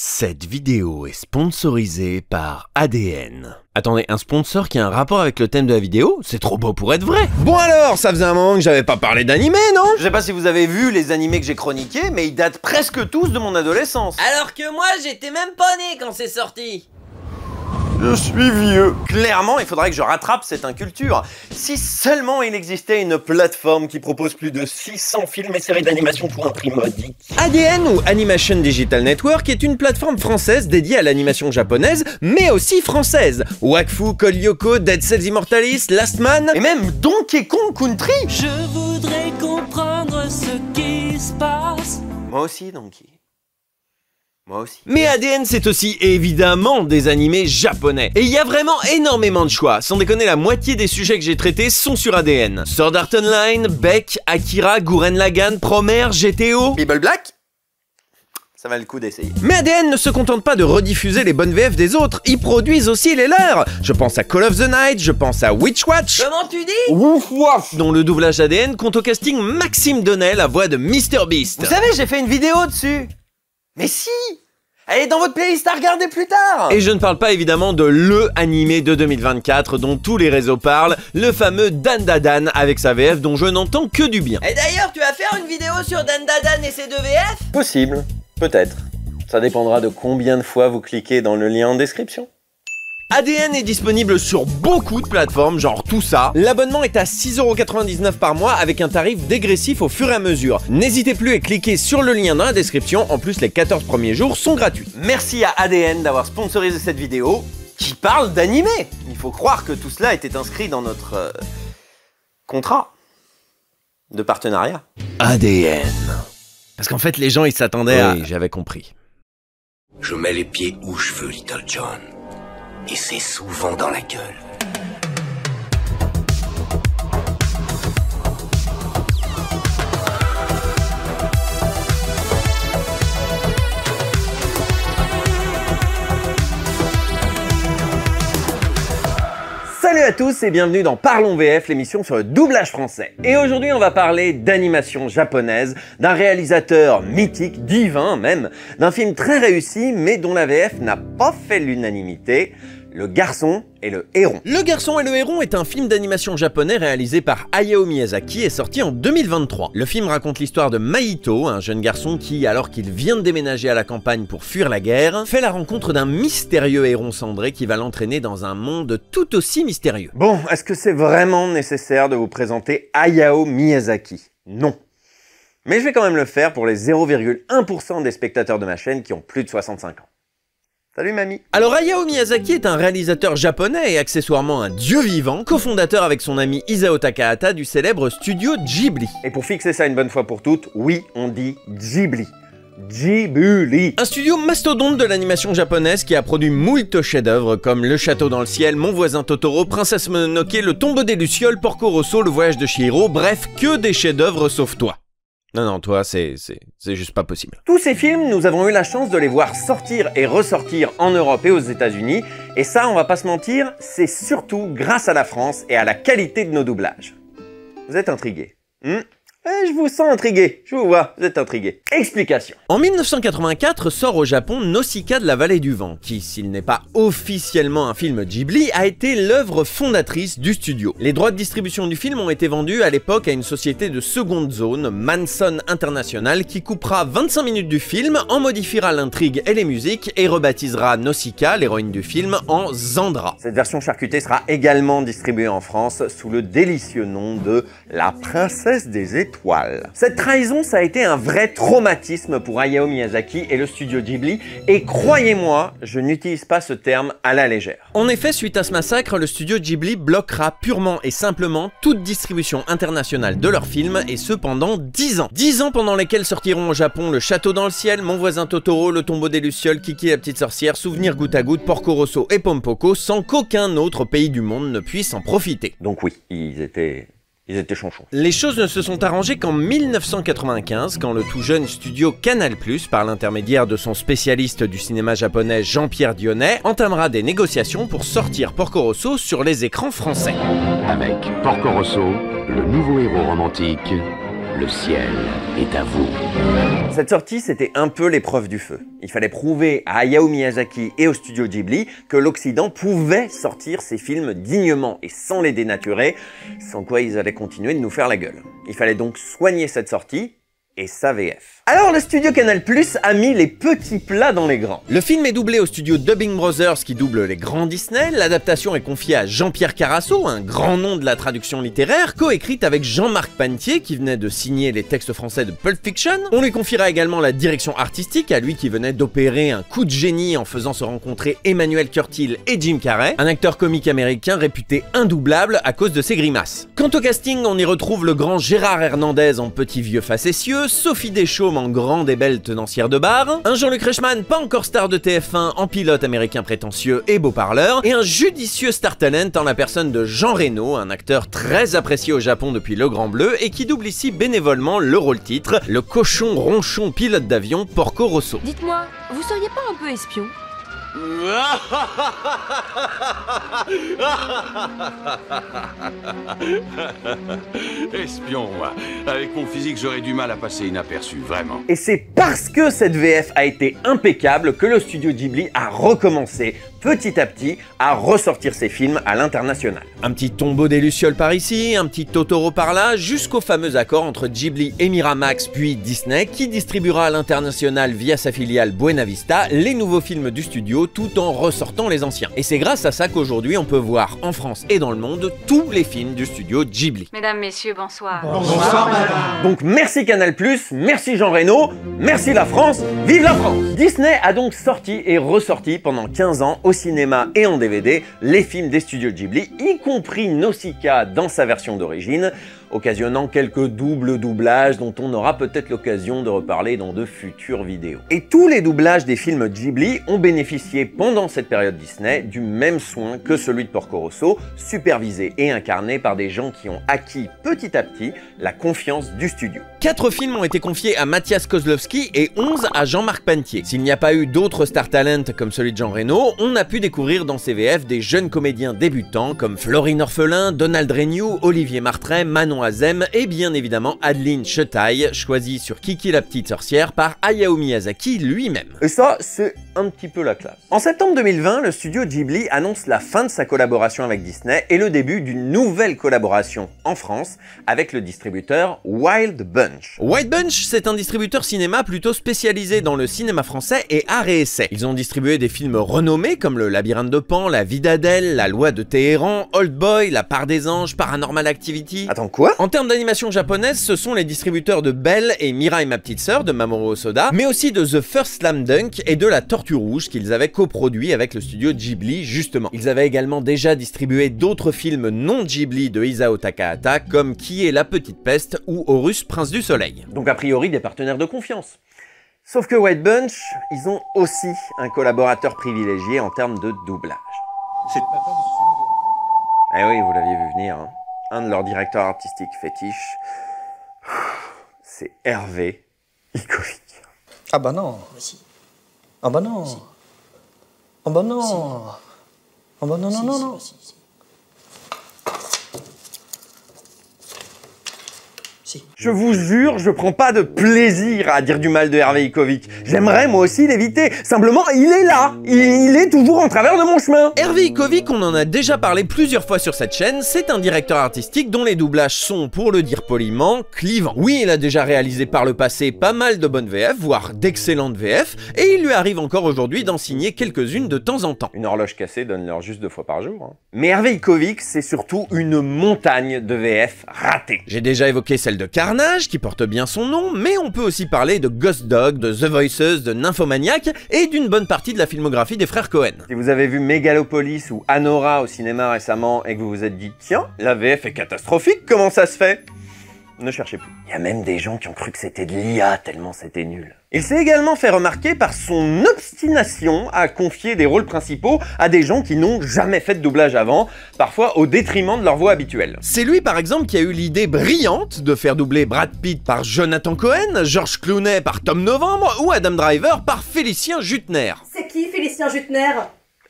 Cette vidéo est sponsorisée par ADN. Attendez, un sponsor qui a un rapport avec le thème de la vidéo? C'est trop beau pour être vrai. Bon alors, ça faisait un moment que j'avais pas parlé d'animé, non? Je sais pas si vous avez vu les animés que j'ai chroniqués, mais ils datent presque tous de mon adolescence. Alors que moi, j'étais même pas né quand c'est sorti. Je suis vieux. Clairement, il faudrait que je rattrape cette inculture. Si seulement il existait une plateforme qui propose plus de 600 films et séries d'animation pour un prix modique. ADN ou Animation Digital Network est une plateforme française dédiée à l'animation japonaise, mais aussi française. Wakfu, Code Lyoko, Dead Cells Immortalis, Last Man, et même Donkey Kong Country. Je voudrais comprendre ce qui se passe. Moi aussi, Donkey. Moi aussi. Mais ADN, c'est aussi évidemment des animés japonais. Et il y a vraiment énormément de choix. Sans déconner, la moitié des sujets que j'ai traités sont sur ADN. Sword Art Online, Beck, Akira, Gurren Lagann, Promare, GTO, People Black. Ça valait le coup d'essayer. Mais ADN ne se contente pas de rediffuser les bonnes VF des autres, ils produisent aussi les leurs. Je pense à Call of the Night, je pense à Witch Watch. Comment tu dis? Wouf Wouf, dont le doublage ADN compte au casting Maxime Donnet, la voix de Mr Beast. Vous savez, j'ai fait une vidéo dessus. Mais si! Elle est dans votre playlist à regarder plus tard. Et je ne parle pas évidemment de le animé de 2024 dont tous les réseaux parlent, le fameux Dandadan avec sa VF dont je n'entends que du bien. Et d'ailleurs, tu vas faire une vidéo sur Dandadan et ses deux VF? Possible, peut-être. Ça dépendra de combien de fois vous cliquez dans le lien en description. ADN est disponible sur beaucoup de plateformes, genre tout ça. L'abonnement est à 6,99 € par mois avec un tarif dégressif au fur et à mesure. N'hésitez plus à cliquer sur le lien dans la description, en plus les 14 premiers jours sont gratuits. Merci à ADN d'avoir sponsorisé cette vidéo qui parle d'animé. Il faut croire que tout cela était inscrit dans notre contrat de partenariat. ADN. Parce qu'en fait les gens ils s'attendaient à... Oui, j'avais compris. Je mets les pieds où je veux, Little John. Et c'est souvent dans la gueule. Salut à tous et bienvenue dans Parlons VF, l'émission sur le doublage français. Et aujourd'hui on va parler d'animation japonaise, d'un réalisateur mythique, divin même, d'un film très réussi mais dont la VF n'a pas fait l'unanimité, Le Garçon et le Héron. Le Garçon et le Héron est un film d'animation japonais réalisé par Hayao Miyazaki et sorti en 2023. Le film raconte l'histoire de Mahito, un jeune garçon qui, alors qu'il vient de déménager à la campagne pour fuir la guerre, fait la rencontre d'un mystérieux héron cendré qui va l'entraîner dans un monde tout aussi mystérieux. Bon, est-ce que c'est vraiment nécessaire de vous présenter Hayao Miyazaki? Non. Mais je vais quand même le faire pour les 0,1% des spectateurs de ma chaîne qui ont plus de 65 ans. Salut mamie. Alors Hayao Miyazaki est un réalisateur japonais et accessoirement un dieu vivant, cofondateur avec son ami Isao Takahata du célèbre studio Ghibli. Et pour fixer ça une bonne fois pour toutes, oui, on dit Ghibli. Ghibli. Un studio mastodonte de l'animation japonaise qui a produit moult chefs-d'œuvre comme Le Château dans le ciel, Mon voisin Totoro, Princesse Mononoke, Le tombeau des Lucioles, Porco Rosso, Le voyage de Chihiro, bref, que des chefs-d'œuvre sauf toi. Non, toi, c'est juste pas possible. Tous ces films, nous avons eu la chance de les voir sortir et ressortir en Europe et aux États-Unis, et ça, on va pas se mentir, c'est surtout grâce à la France et à la qualité de nos doublages. Vous êtes intrigués? Je vous sens intrigué, je vous vois, vous êtes intrigué. Explication. En 1984 sort au Japon Nausicaa de la vallée du vent, qui, s'il n'est pas officiellement un film Ghibli, a été l'œuvre fondatrice du studio. Les droits de distribution du film ont été vendus à l'époque à une société de seconde zone, Manson International, qui coupera 25 minutes du film, en modifiera l'intrigue et les musiques, et rebaptisera Nausicaa, l'héroïne du film, en Zandra. Cette version charcutée sera également distribuée en France sous le délicieux nom de La Princesse des Étoiles. Cette trahison, ça a été un vrai traumatisme pour Hayao Miyazaki et le studio Ghibli, et croyez-moi, je n'utilise pas ce terme à la légère. En effet, suite à ce massacre, le studio Ghibli bloquera purement et simplement toute distribution internationale de leurs films, et ce pendant 10 ans. 10 ans pendant lesquels sortiront au Japon Le Château dans le ciel, Mon voisin Totoro, Le tombeau des Lucioles, Kiki la petite sorcière, Souvenir goutte à goutte, Porco Rosso et Pompoko, sans qu'aucun autre pays du monde ne puisse en profiter. Donc oui, ils étaient chonchons. Les choses ne se sont arrangées qu'en 1995, quand le tout jeune studio Canal+, par l'intermédiaire de son spécialiste du cinéma japonais Jean-Pierre Dionnet, entamera des négociations pour sortir Porco Rosso sur les écrans français. Avec Porco Rosso, le nouveau héros romantique, Le ciel est à vous. Cette sortie, c'était un peu l'épreuve du feu. Il fallait prouver à Hayao Miyazaki et au studio Ghibli que l'Occident pouvait sortir ses films dignement et sans les dénaturer, sans quoi ils allaient continuer de nous faire la gueule. Il fallait donc soigner cette sortie et sa VF. Alors le studio Canal+ a mis les petits plats dans les grands. Le film est doublé au studio Dubbing Brothers qui double les grands Disney, l'adaptation est confiée à Jean-Pierre Carasso, un grand nom de la traduction littéraire, coécrite avec Jean-Marc Pantier qui venait de signer les textes français de Pulp Fiction. On lui confiera également la direction artistique, à lui qui venait d'opérer un coup de génie en faisant se rencontrer Emmanuel Curtil et Jim Carrey, un acteur comique américain réputé indoublable à cause de ses grimaces. Quant au casting, on y retrouve le grand Gérard Hernandez en petit vieux facétieux, Sophie Deschaumes en grande et belle tenancière de bar, un Jean-Luc Reichmann pas encore star de TF1 en pilote américain prétentieux et beau parleur, et un judicieux star talent en la personne de Jean Reno, un acteur très apprécié au Japon depuis Le Grand Bleu et qui double ici bénévolement le rôle titre, le cochon ronchon pilote d'avion Porco Rosso. Dites-moi, vous seriez pas un peu espion ? Espion, moi. Avec mon physique, j'aurais du mal à passer inaperçu, vraiment. Et c'est parce que cette VF a été impeccable que le studio Ghibli a recommencé petit à petit à ressortir ses films à l'international. Un petit Tombeau des Lucioles par ici, un petit Totoro par là, jusqu'au fameux accord entre Ghibli et Miramax puis Disney qui distribuera à l'international via sa filiale Buena Vista les nouveaux films du studio tout en ressortant les anciens. Et c'est grâce à ça qu'aujourd'hui on peut voir en France et dans le monde tous les films du studio Ghibli. Mesdames, messieurs, bonsoir. Bonsoir madame. Donc merci Canal+, merci Jean Reno, merci la France, vive la France. Disney a donc sorti et ressorti pendant 15 ans au cinéma et en DVD les films des studios Ghibli, y compris Nausicaa dans sa version d'origine, occasionnant quelques doubles doublages dont on aura peut-être l'occasion de reparler dans de futures vidéos. Et tous les doublages des films Ghibli ont bénéficié pendant cette période Disney du même soin que celui de Porco Rosso, supervisé et incarné par des gens qui ont acquis petit à petit la confiance du studio. 4 films ont été confiés à Mathias Kozlowski et 11 à Jean-Marc Pantier. S'il n'y a pas eu d'autres star talent comme celui de Jean Reno, on a pu découvrir dans ces VF des jeunes comédiens débutants comme Florine Orphelin, Donald Renew, Olivier Martret, Manon Azem et bien évidemment Adeline Chetaille, choisie sur Kiki la petite sorcière par Hayao Miyazaki lui-même. Et ça, c'est un petit peu la classe. En septembre 2020, le studio Ghibli annonce la fin de sa collaboration avec Disney et le début d'une nouvelle collaboration en France avec le distributeur Wild Bunch. Wild Bunch, c'est un distributeur cinéma plutôt spécialisé dans le cinéma français et art et essai. Ils ont distribué des films renommés comme Le Labyrinthe de Pan, La Vie d'Adèle, La Loi de Téhéran, Old Boy, La Part des Anges, Paranormal Activity. Attends, quoi? En termes d'animation japonaise, ce sont les distributeurs de Belle et Mirai ma petite sœur de Mamoru Hosoda, mais aussi de The First Slam Dunk et de La Tortue Rouge qu'ils avaient coproduit avec le studio Ghibli justement. Ils avaient également déjà distribué d'autres films non Ghibli de Isao Takahata comme Qui est la petite peste ou Horus Prince du Soleil. Donc a priori des partenaires de confiance. Sauf que Wild Bunch, ils ont aussi un collaborateur privilégié en termes de doublage. Eh oui, vous l'aviez vu venir, hein. Un de leurs directeurs artistiques fétiches, c'est Hervé Ikovic. Ah bah non. Si. Ah bah non. Si. Ah bah non. Si. Ah bah non, non, non, non. Si. Je vous jure, je prends pas de plaisir à dire du mal de Hervé Ikovic. J'aimerais moi aussi l'éviter. Simplement, il est là. Il est toujours en travers de mon chemin. Hervé Ikovic, on en a déjà parlé plusieurs fois sur cette chaîne, c'est un directeur artistique dont les doublages sont, pour le dire poliment, clivants. Oui, il a déjà réalisé par le passé pas mal de bonnes VF, voire d'excellentes VF, et il lui arrive encore aujourd'hui d'en signer quelques-unes de temps en temps. Une horloge cassée donne l'heure juste 2 fois par jour. Hein. Mais Hervé Ikovic, c'est surtout une montagne de VF ratées. J'ai déjà évoqué celle de Carnage, qui porte bien son nom, mais on peut aussi parler de Ghost Dog, de The Voices, de Nymphomaniac, et d'une bonne partie de la filmographie des frères Cohen. Si vous avez vu Megalopolis ou Anora au cinéma récemment et que vous vous êtes dit « Tiens, la VF est catastrophique, comment ça se fait ?» Ne cherchez plus. Il y a même des gens qui ont cru que c'était de l'IA tellement c'était nul. Il s'est également fait remarquer par son obstination à confier des rôles principaux à des gens qui n'ont jamais fait de doublage avant, parfois au détriment de leur voix habituelle. C'est lui par exemple qui a eu l'idée brillante de faire doubler Brad Pitt par Jonathan Cohen, George Clooney par Tom Novembre ou Adam Driver par Félicien Jutner. C'est qui Félicien Jutner?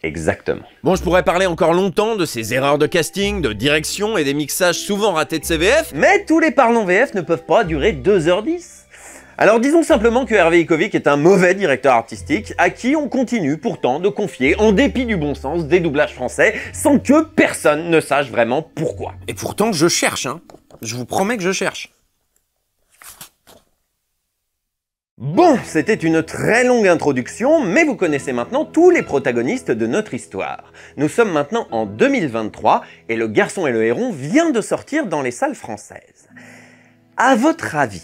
Exactement. Bon, je pourrais parler encore longtemps de ces erreurs de casting, de direction et des mixages souvent ratés de ces VF, mais tous les parlons VF ne peuvent pas durer 2h10. Alors disons simplement que Hervé Ikovic est un mauvais directeur artistique à qui on continue pourtant de confier, en dépit du bon sens, des doublages français sans que personne ne sache vraiment pourquoi. Et pourtant je cherche, hein. Je vous promets que je cherche. Bon, c'était une très longue introduction, mais vous connaissez maintenant tous les protagonistes de notre histoire. Nous sommes maintenant en 2023 et Le Garçon et le Héron vient de sortir dans les salles françaises. À votre avis,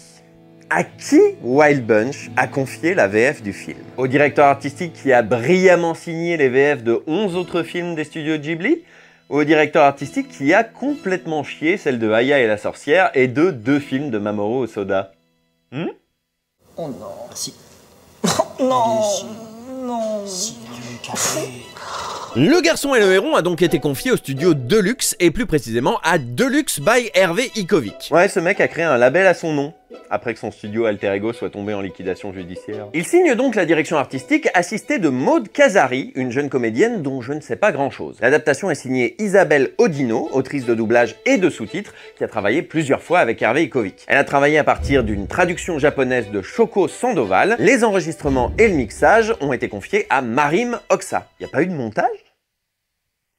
à qui Wild Bunch a confié la VF du film? Au directeur artistique qui a brillamment signé les VF de 11 autres films des studios Ghibli? Ou au directeur artistique qui a complètement chié celle de Aya et la sorcière et de 2 films de Mamoru Hosoda? Oh non. Si. Oh non. Non. Le Garçon et le Héron a donc été confié au studio Deluxe et plus précisément à Deluxe by Hervé Ikovic. Ouais, ce mec a créé un label à son nom, après que son studio Alter Ego soit tombé en liquidation judiciaire. Il signe donc la direction artistique assistée de Maud Casari, une jeune comédienne dont je ne sais pas grand chose. L'adaptation est signée Isabelle Odino, autrice de doublage et de sous-titres, qui a travaillé plusieurs fois avec Hervé Ikovic. Elle a travaillé à partir d'une traduction japonaise de Shoko Sandoval. Les enregistrements et le mixage ont été confiés à Marim Oksa. Y a pas eu de montage?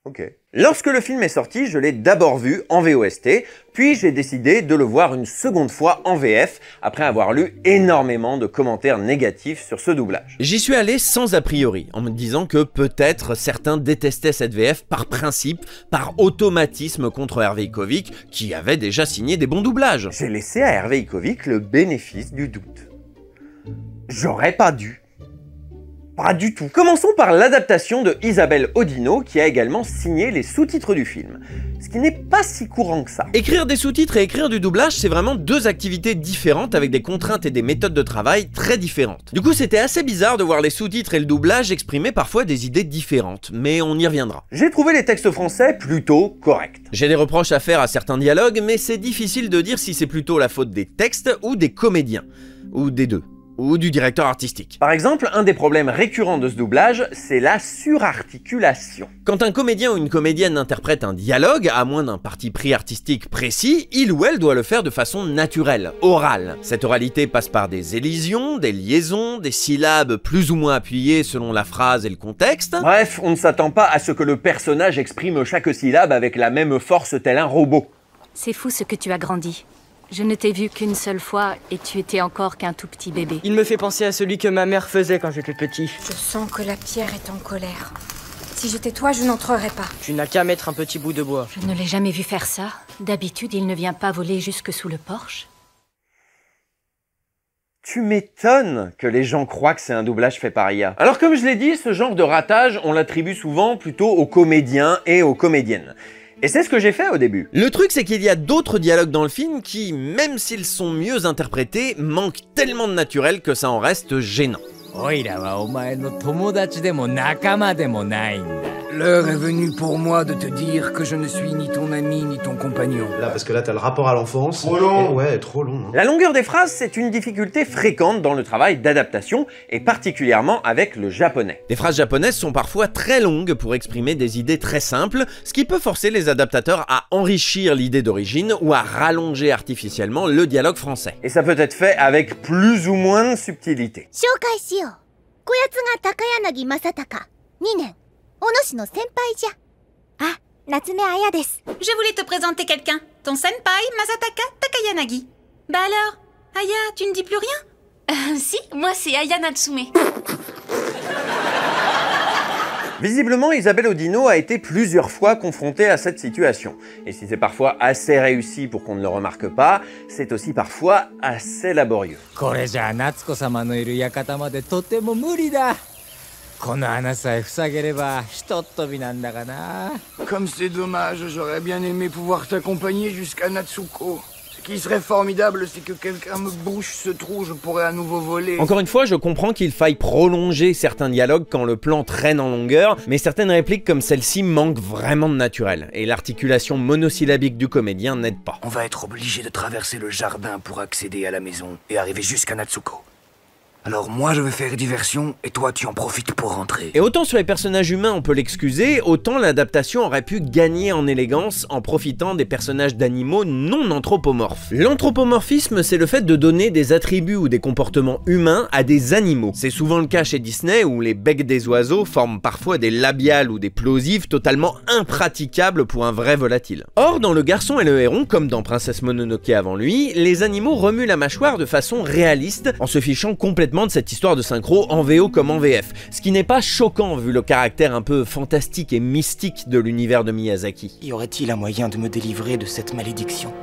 Ok. Lorsque le film est sorti, je l'ai d'abord vu en VOST, puis j'ai décidé de le voir une seconde fois en VF, après avoir lu énormément de commentaires négatifs sur ce doublage. J'y suis allé sans a priori, en me disant que peut-être certains détestaient cette VF par principe, par automatisme contre Hervé Ikovic, qui avait déjà signé des bons doublages. J'ai laissé à Hervé Ikovic le bénéfice du doute. J'aurais pas dû. Pas du tout. Commençons par l'adaptation de Isabelle Odino, qui a également signé les sous-titres du film. Ce qui n'est pas si courant que ça. Écrire des sous-titres et écrire du doublage, c'est vraiment 2 activités différentes avec des contraintes et des méthodes de travail très différentes. Du coup, c'était assez bizarre de voir les sous-titres et le doublage exprimer parfois des idées différentes, mais on y reviendra. J'ai trouvé les textes français plutôt corrects. J'ai des reproches à faire à certains dialogues, mais c'est difficile de dire si c'est plutôt la faute des textes ou des comédiens, ou des deux. Ou du directeur artistique. Par exemple, un des problèmes récurrents de ce doublage, c'est la surarticulation. Quand un comédien ou une comédienne interprète un dialogue, à moins d'un parti pris artistique précis, il ou elle doit le faire de façon naturelle, orale. Cette oralité passe par des élisions, des liaisons, des syllabes plus ou moins appuyées selon la phrase et le contexte. Bref, on ne s'attend pas à ce que le personnage exprime chaque syllabe avec la même force tel un robot. C'est fou ce que tu as grandi. Je ne t'ai vu qu'une seule fois et tu étais encore qu'un tout petit bébé. Il me fait penser à celui que ma mère faisait quand j'étais petit. Je sens que la pierre est en colère. Si j'étais toi, je n'entrerais pas. Tu n'as qu'à mettre un petit bout de bois. Je ne l'ai jamais vu faire ça. D'habitude, il ne vient pas voler jusque sous le porche. Tu m'étonnes que les gens croient que c'est un doublage fait par IA. Alors comme je l'ai dit, ce genre de ratage, on l'attribue souvent plutôt aux comédiens et aux comédiennes. Et c'est ce que j'ai fait au début. Le truc, c'est qu'il y a d'autres dialogues dans le film qui, même s'ils sont mieux interprétés, manquent tellement de naturel que ça en reste gênant. L'heure est venue pour moi de te dire que je ne suis ni ton ami ni ton compagnon. Là, parce que là, t'as le rapport à l'enfance. Trop long. Ouais, trop long. Hein. La longueur des phrases, c'est une difficulté fréquente dans le travail d'adaptation, et particulièrement avec le japonais. Les phrases japonaises sont parfois très longues pour exprimer des idées très simples, ce qui peut forcer les adaptateurs à enrichir l'idée d'origine ou à rallonger artificiellement le dialogue français. Et ça peut être fait avec plus ou moins de subtilité. Je voulais te présenter quelqu'un. Ton senpai, Masataka Takayanagi. Bah alors, Aya, tu ne dis plus rien? Si, moi c'est Aya Natsume. Visiblement, Isabelle Odino a été plusieurs fois confrontée à cette situation. Et si c'est parfois assez réussi pour qu'on ne le remarque pas, c'est aussi parfois assez laborieux. Comme c'est dommage, j'aurais bien aimé pouvoir t'accompagner jusqu'à Natsuko. Ce qui serait formidable, c'est que quelqu'un me bouche ce trou, je pourrais à nouveau voler. Encore une fois, je comprends qu'il faille prolonger certains dialogues quand le plan traîne en longueur, mais certaines répliques comme celle-ci manquent vraiment de naturel, et l'articulation monosyllabique du comédien n'aide pas. On va être obligé de traverser le jardin pour accéder à la maison et arriver jusqu'à Natsuko. Alors moi je vais faire diversion, et toi tu en profites pour rentrer. Et autant sur les personnages humains on peut l'excuser, autant l'adaptation aurait pu gagner en élégance en profitant des personnages d'animaux non anthropomorphes. L'anthropomorphisme, c'est le fait de donner des attributs ou des comportements humains à des animaux. C'est souvent le cas chez Disney où les becs des oiseaux forment parfois des labiales ou des plosives totalement impraticables pour un vrai volatile. Or, dans Le Garçon et le Héron, comme dans Princesse Mononoke avant lui, les animaux remuent la mâchoire de façon réaliste en se fichant complètement de cette histoire de synchro en VO comme en VF, ce qui n'est pas choquant vu le caractère un peu fantastique et mystique de l'univers de Miyazaki. Y aurait-il un moyen de me délivrer de cette malédiction?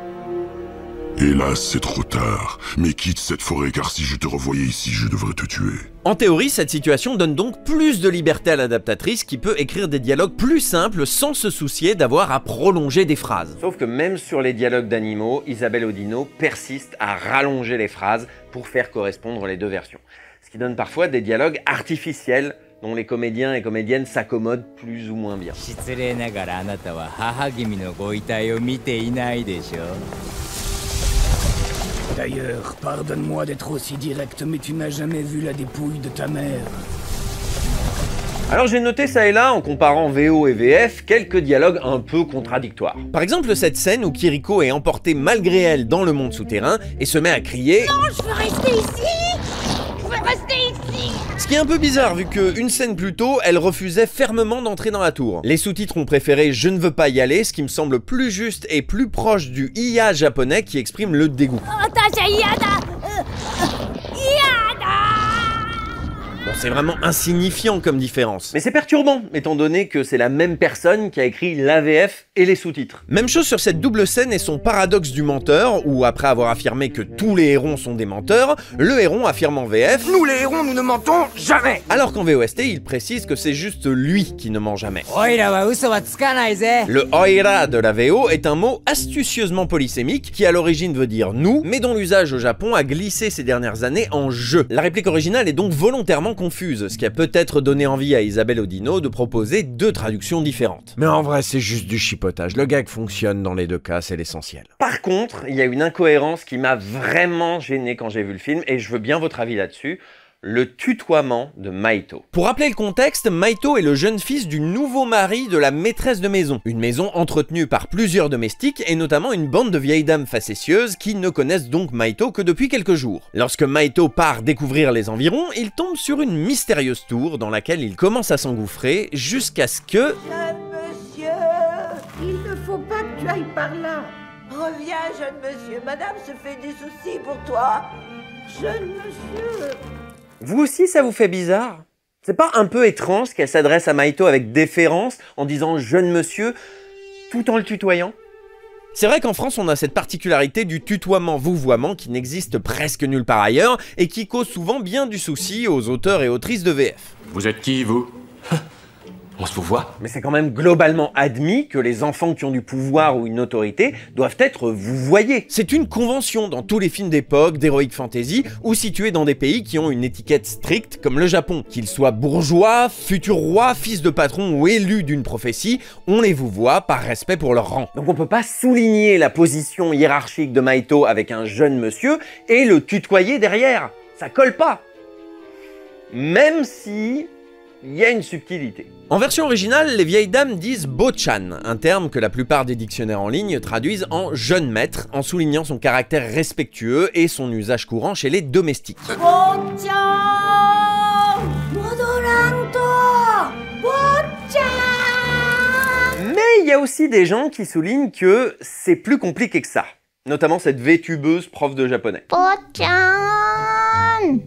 Hélas, c'est trop tard. Mais quitte cette forêt car si je te revoyais ici, je devrais te tuer. En théorie, cette situation donne donc plus de liberté à l'adaptatrice qui peut écrire des dialogues plus simples sans se soucier d'avoir à prolonger des phrases. Sauf que même sur les dialogues d'animaux, Isabelle Audino persiste à rallonger les phrases pour faire correspondre les deux versions. Ce qui donne parfois des dialogues artificiels dont les comédiens et comédiennes s'accommodent plus ou moins bien. D'ailleurs, pardonne-moi d'être aussi direct, mais tu n'as jamais vu la dépouille de ta mère. Alors j'ai noté ça et là, en comparant VO et VF, quelques dialogues un peu contradictoires. Par exemple cette scène où Kiriko est emportée malgré elle dans le monde souterrain et se met à crier « Non, je veux rester ici! Je veux rester ici !» Ce qui est un peu bizarre vu qu'une scène plus tôt, elle refusait fermement d'entrer dans la tour. Les sous-titres ont préféré « Je ne veux pas y aller », ce qui me semble plus juste et plus proche du « iya » japonais qui exprime le dégoût. Bon, c'est vraiment insignifiant comme différence. Mais c'est perturbant, étant donné que c'est la même personne qui a écrit l'AVF et les sous-titres. Même chose sur cette double scène et son paradoxe du menteur, où après avoir affirmé que tous les hérons sont des menteurs, le héron affirme en VF « Nous les hérons, nous ne mentons jamais !» Alors qu'en VOST, il précise que c'est juste lui qui ne ment jamais. Le oira de la VO est un mot astucieusement polysémique qui à l'origine veut dire « nous », mais dont l'usage au Japon a glissé ces dernières années en « je ». La réplique originale est donc volontairement confuse, ce qui a peut-être donné envie à Isabelle Audino de proposer deux traductions différentes. Mais en vrai, c'est juste du chipotage. Le gag fonctionne dans les deux cas, c'est l'essentiel. Par contre, il y a une incohérence qui m'a vraiment gêné quand j'ai vu le film, et je veux bien votre avis là-dessus. Le tutoiement de Maito. Pour rappeler le contexte, Maito est le jeune fils du nouveau mari de la maîtresse de maison. Une maison entretenue par plusieurs domestiques et notamment une bande de vieilles dames facétieuses qui ne connaissent donc Maito que depuis quelques jours. Lorsque Maito part découvrir les environs, il tombe sur une mystérieuse tour dans laquelle il commence à s'engouffrer jusqu'à ce que... Jeune monsieur, il ne faut pas que tu ailles par là. Reviens, jeune monsieur, madame se fait des soucis pour toi. Jeune monsieur... Vous aussi, ça vous fait bizarre? C'est pas un peu étrange qu'elle s'adresse à Maito avec déférence en disant « jeune monsieur » tout en le tutoyant? C'est vrai qu'en France, on a cette particularité du tutoiement-vouvoiement qui n'existe presque nulle part ailleurs et qui cause souvent bien du souci aux auteurs et autrices de VF. Vous êtes qui, vous? On se vous voit. Mais c'est quand même globalement admis que les enfants qui ont du pouvoir ou une autorité doivent être vouvoyés. C'est une convention dans tous les films d'époque, d'heroic fantasy, ou situés dans des pays qui ont une étiquette stricte comme le Japon. Qu'ils soient bourgeois, futurs rois, fils de patron ou élus d'une prophétie, on les vouvoie par respect pour leur rang. Donc on peut pas souligner la position hiérarchique de Maito avec un jeune monsieur et le tutoyer derrière. Ça colle pas. Même si... il y a une subtilité. En version originale, les vieilles dames disent Bochan, un terme que la plupart des dictionnaires en ligne traduisent en jeune maître, en soulignant son caractère respectueux et son usage courant chez les domestiques. Bochan! Mais il y a aussi des gens qui soulignent que c'est plus compliqué que ça. Notamment cette vétubeuse prof de japonais.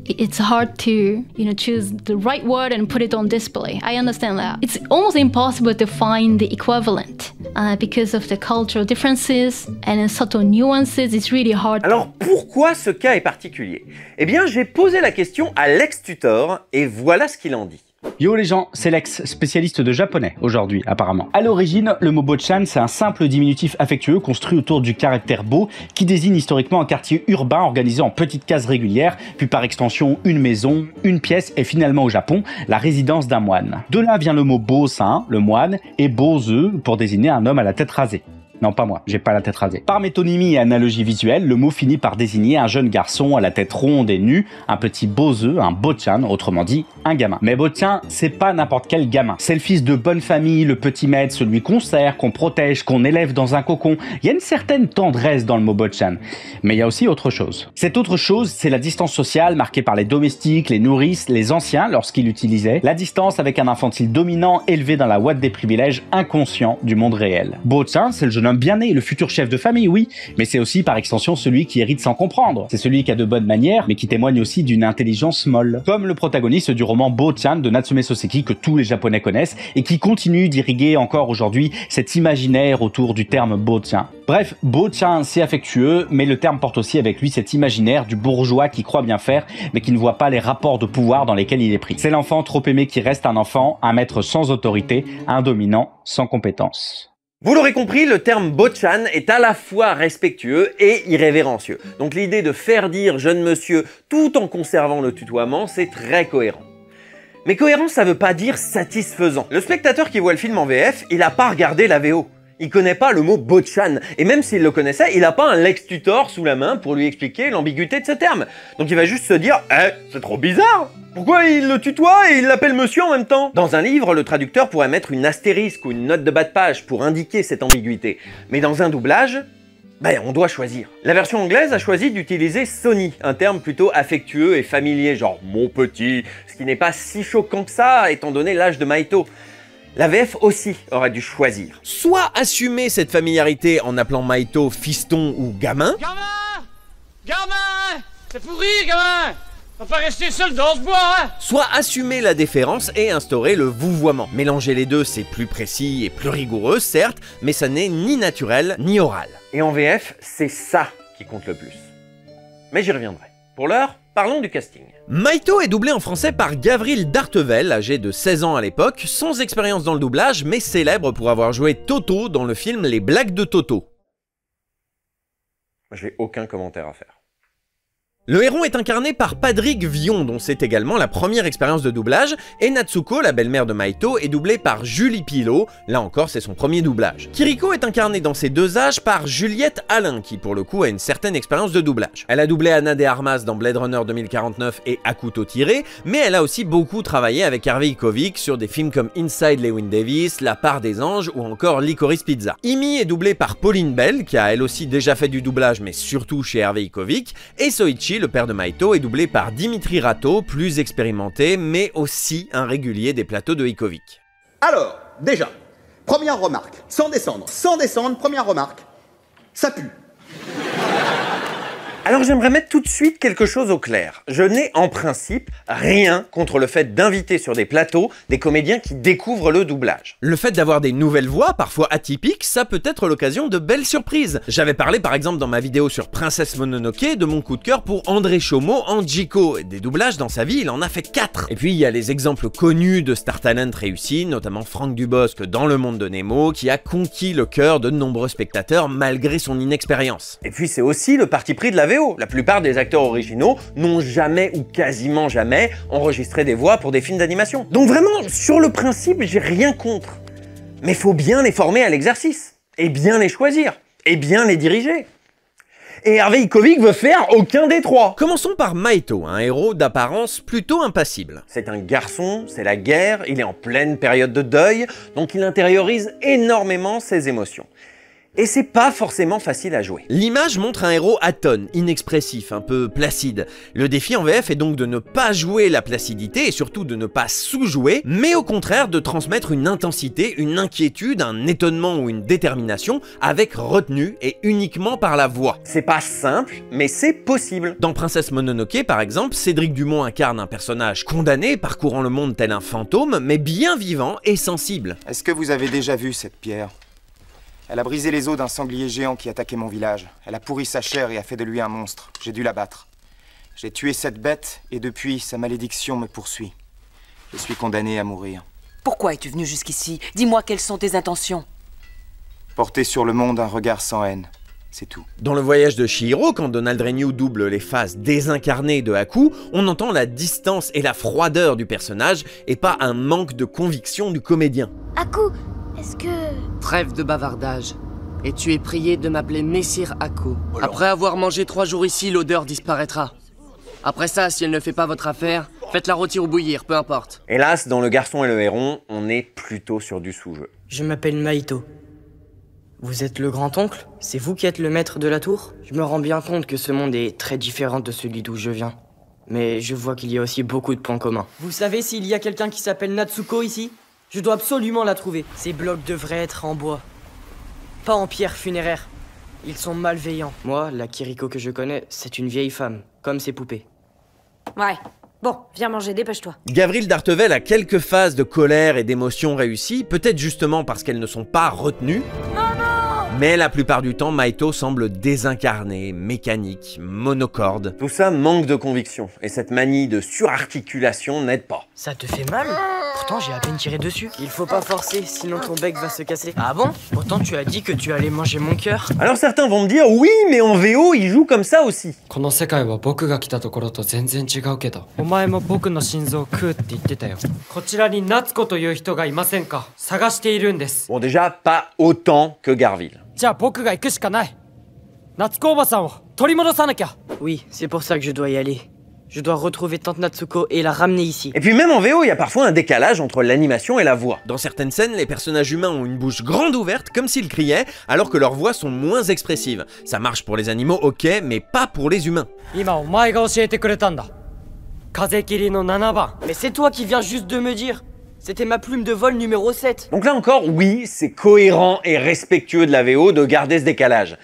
It's hard to, choose the right word and put it on display. I understand that. It's almost impossible to find the equivalent because of the cultural differences and subtle nuances. It's really hard. Alors pourquoi ce cas est particulier? Eh bien, j'ai posé la question à Lex Tutor et voilà ce qu'il en dit. Yo les gens, c'est Lex, spécialiste de japonais aujourd'hui apparemment. À l'origine, le mot Bochan, c'est un simple diminutif affectueux construit autour du caractère beau qui désigne historiquement un quartier urbain organisé en petites cases régulières, puis par extension une maison, une pièce et finalement au Japon, la résidence d'un moine. De là vient le mot Bo-san, le moine, et Bozu pour désigner un homme à la tête rasée. Non, pas moi, j'ai pas la tête rasée. Par métonymie et analogie visuelle, le mot finit par désigner un jeune garçon à la tête ronde et nue, un petit bozeux, un bochan, autrement dit, un gamin. Mais bochan, c'est pas n'importe quel gamin. C'est le fils de bonne famille, le petit maître, celui qu'on sert, qu'on protège, qu'on élève dans un cocon. Il y a une certaine tendresse dans le mot bochan. Mais il y a aussi autre chose. Cette autre chose, c'est la distance sociale marquée par les domestiques, les nourrices, les anciens lorsqu'ils l'utilisaient, la distance avec un infantile dominant élevé dans la ouate des privilèges inconscients du monde réel. Bochan, c'est le jeune homme bien né, le futur chef de famille, oui, mais c'est aussi par extension celui qui hérite sans comprendre. C'est celui qui a de bonnes manières, mais qui témoigne aussi d'une intelligence molle. Comme le protagoniste du roman Bochan de Natsume Soseki que tous les Japonais connaissent et qui continue d'irriguer encore aujourd'hui cet imaginaire autour du terme Bochan. Bref, Bochan c'est affectueux, mais le terme porte aussi avec lui cet imaginaire du bourgeois qui croit bien faire, mais qui ne voit pas les rapports de pouvoir dans lesquels il est pris. C'est l'enfant trop aimé qui reste un enfant, un maître sans autorité, un dominant sans compétence. Vous l'aurez compris, le terme bochan est à la fois respectueux et irrévérencieux. Donc l'idée de faire dire jeune monsieur tout en conservant le tutoiement, c'est très cohérent. Mais cohérent, ça veut pas dire satisfaisant. Le spectateur qui voit le film en VF, il a pas regardé la VO. Il connaît pas le mot bochan, et même s'il le connaissait, il a pas un Lex Tutor sous la main pour lui expliquer l'ambiguïté de ce terme. Donc il va juste se dire « Eh, c'est trop bizarre! Pourquoi il le tutoie et il l'appelle monsieur en même temps ?» Dans un livre, le traducteur pourrait mettre une astérisque ou une note de bas de page pour indiquer cette ambiguïté. Mais dans un doublage, on doit choisir. La version anglaise a choisi d'utiliser Sonny, un terme plutôt affectueux et familier, genre « mon petit », ce qui n'est pas si choquant que ça, étant donné l'âge de Maito. La VF aussi aurait dû choisir. Soit assumer cette familiarité en appelant Maito fiston ou gamin. Gamin! Gamin! C'est pourri, gamin! On va pas rester seul dans ce bois, hein! Soit assumer la déférence et instaurer le vouvoiement. Mélanger les deux, c'est plus précis et plus rigoureux, certes, mais ça n'est ni naturel ni oral. Et en VF, c'est ça qui compte le plus. Mais j'y reviendrai. Pour l'heure, parlons du casting. Maito est doublé en français par Gavril Dartevel, âgé de 16 ans à l'époque, sans expérience dans le doublage, mais célèbre pour avoir joué Toto dans le film Les Blagues de Toto. J'ai aucun commentaire à faire. Le héros est incarné par Patrick Vion, dont c'est également la première expérience de doublage, et Natsuko, la belle-mère de Maito, est doublée par Julie Pilot, là encore c'est son premier doublage. Kiriko est incarnée dans ses deux âges par Juliette Alain, qui pour le coup a une certaine expérience de doublage. Elle a doublé Ana de Armas dans Blade Runner 2049 et À couteau tiré, mais elle a aussi beaucoup travaillé avec Hervé Ikovic sur des films comme Inside Llewyn Davis, La part des anges ou encore Licorice Pizza. Imi est doublée par Pauline Bell, qui a elle aussi déjà fait du doublage mais surtout chez Hervé Ikovic, et Soichi, le père de Maito, est doublé par Dimitri Rato, plus expérimenté, mais aussi un régulier des plateaux de Ikovic. Alors, déjà, première remarque, sans descendre, première remarque, ça pue. Alors j'aimerais mettre tout de suite quelque chose au clair. Je n'ai en principe rien contre le fait d'inviter sur des plateaux des comédiens qui découvrent le doublage. Le fait d'avoir des nouvelles voix, parfois atypiques, ça peut être l'occasion de belles surprises. J'avais parlé par exemple dans ma vidéo sur Princesse Mononoke de mon coup de cœur pour André Chomeau en Jiko. Des doublages dans sa vie, il en a fait 4. Et puis il y a les exemples connus de Star Talent réussis, notamment Franck Dubosc dans Le Monde de Nemo, qui a conquis le cœur de nombreux spectateurs malgré son inexpérience. Et puis c'est aussi le parti pris de la VO. La plupart des acteurs originaux n'ont jamais ou quasiment jamais enregistré des voix pour des films d'animation. Donc vraiment, sur le principe, j'ai rien contre. Mais faut bien les former à l'exercice, et bien les choisir, et bien les diriger. Et Hervé Ikovic veut faire aucun des trois. Commençons par Maito, un héros d'apparence plutôt impassible. C'est un garçon, c'est la guerre, il est en pleine période de deuil, donc il intériorise énormément ses émotions. Et c'est pas forcément facile à jouer. L'image montre un héros atone, inexpressif, un peu placide. Le défi en VF est donc de ne pas jouer la placidité et surtout de ne pas sous-jouer, mais au contraire de transmettre une intensité, une inquiétude, un étonnement ou une détermination avec retenue et uniquement par la voix. C'est pas simple, mais c'est possible. Dans Princesse Mononoke par exemple, Cédric Dumont incarne un personnage condamné, parcourant le monde tel un fantôme, mais bien vivant et sensible. Est-ce que vous avez déjà vu cette pierre ? Elle a brisé les os d'un sanglier géant qui attaquait mon village. Elle a pourri sa chair et a fait de lui un monstre. J'ai dû l'abattre. J'ai tué cette bête et depuis, sa malédiction me poursuit. Je suis condamné à mourir. Pourquoi es-tu venu jusqu'ici? Dis-moi quelles sont tes intentions. Porter sur le monde un regard sans haine. C'est tout. Dans Le Voyage de Chihiro, quand Donald Renew double les faces désincarnées de Haku, on entend la distance et la froideur du personnage et pas un manque de conviction du comédien. Haku, est-ce que... Trêve de bavardage. Et tu es prié de m'appeler Messire Ako. Après avoir mangé 3 jours ici, l'odeur disparaîtra. Après ça, si elle ne fait pas votre affaire, faites-la rôtir ou bouillir, peu importe. Hélas, dans Le Garçon et le Héron, on est plutôt sur du sous-jeu. Je m'appelle Maito. Vous êtes le grand-oncle? C'est vous qui êtes le maître de la tour? Je me rends bien compte que ce monde est très différent de celui d'où je viens. Mais je vois qu'il y a aussi beaucoup de points communs. Vous savez s'il y a quelqu'un qui s'appelle Natsuko ici? Je dois absolument la trouver. Ces blocs devraient être en bois. Pas en pierre funéraire. Ils sont malveillants. Moi, la Kiriko que je connais, c'est une vieille femme, comme ses poupées. Ouais. Bon, viens manger, dépêche-toi. Gavril Dartevel a quelques phases de colère et d'émotion réussies, peut-être justement parce qu'elles ne sont pas retenues. Mais la plupart du temps, Maito semble désincarné, mécanique, monocorde. Tout ça manque de conviction, et cette manie de surarticulation n'aide pas. Ça te fait mal? Pourtant, j'ai à peine tiré dessus. Il faut pas forcer, sinon ton bec va se casser. Ah bon? Pourtant, tu as dit que tu allais manger mon cœur. Alors certains vont me dire, oui, mais en VO, il joue comme ça aussi. Bon, déjà, pas autant que Garville. Oui, c'est pour ça que je dois y aller. Je dois retrouver Tante Natsuko et la ramener ici. Et puis même en VO, il y a parfois un décalage entre l'animation et la voix. Dans certaines scènes, les personnages humains ont une bouche grande ouverte, comme s'ils criaient, alors que leurs voix sont moins expressives. Ça marche pour les animaux, ok, mais pas pour les humains. Mais c'est toi qui viens juste de me dire. C'était ma plume de vol numéro 7. Donc là encore, oui, c'est cohérent et respectueux de la VO de garder ce décalage.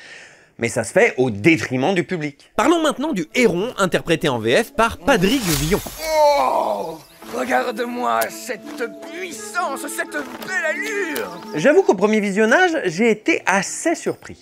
Mais ça se fait au détriment du public. Parlons maintenant du Héron, interprété en VF par Patrick Villon. Oh, regarde-moi cette puissance, cette belle allure. J'avoue qu'au premier visionnage, j'ai été assez surpris.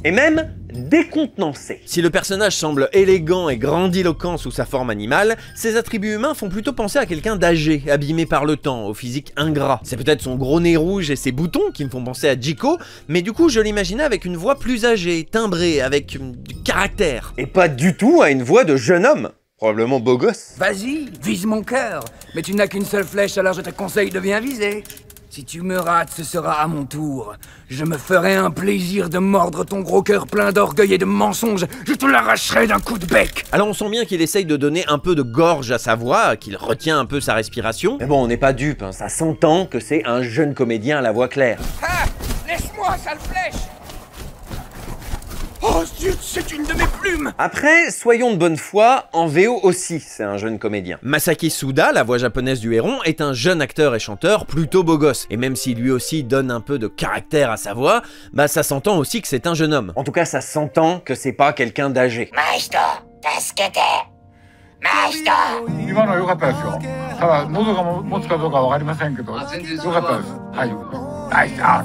Et même décontenancé. Si le personnage semble élégant et grandiloquent sous sa forme animale, ses attributs humains font plutôt penser à quelqu'un d'âgé, abîmé par le temps, au physique ingrat. C'est peut-être son gros nez rouge et ses boutons qui me font penser à Jiko, mais du coup je l'imaginais avec une voix plus âgée, timbrée, avec du caractère. Et pas du tout à une voix de jeune homme. Probablement beau gosse. Vas-y, vise mon cœur. Mais tu n'as qu'une seule flèche, alors je te conseille de bien viser. Si tu me rates, ce sera à mon tour. Je me ferai un plaisir de mordre ton gros cœur plein d'orgueil et de mensonges. Je te l'arracherai d'un coup de bec. Alors on sent bien qu'il essaye de donner un peu de gorge à sa voix, qu'il retient un peu sa respiration. Mais bon, on n'est pas dupe, hein. Ça s'entend que c'est un jeune comédien à la voix claire. Ah, laisse-moi, sale flèche. Oh zut, c'est une de mes plumes. Après, soyons de bonne foi, en VO aussi, c'est un jeune comédien. Masaki Suda, la voix japonaise du Héron, est un jeune acteur et chanteur plutôt beau gosse. Et même si lui aussi donne un peu de caractère à sa voix, bah ça s'entend aussi que c'est un jeune homme. En tout cas, ça s'entend que c'est pas quelqu'un d'âgé. Maïsto, tasukete. Maïsto.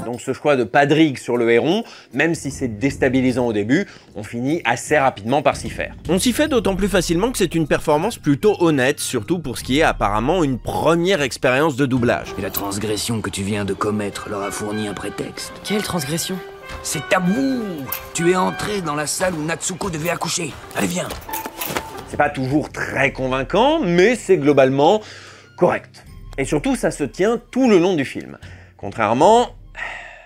Donc ce choix de Patrick sur le Héron, même si c'est déstabilisant au début, on finit assez rapidement par s'y faire. On s'y fait d'autant plus facilement que c'est une performance plutôt honnête, surtout pour ce qui est apparemment une première expérience de doublage. Et la transgression que tu viens de commettre leur a fourni un prétexte. Quelle transgression? C'est tabou. Tu es entré dans la salle où Natsuko devait accoucher. Allez, viens. C'est pas toujours très convaincant, mais c'est globalement correct. Et surtout, ça se tient tout le long du film. Contrairement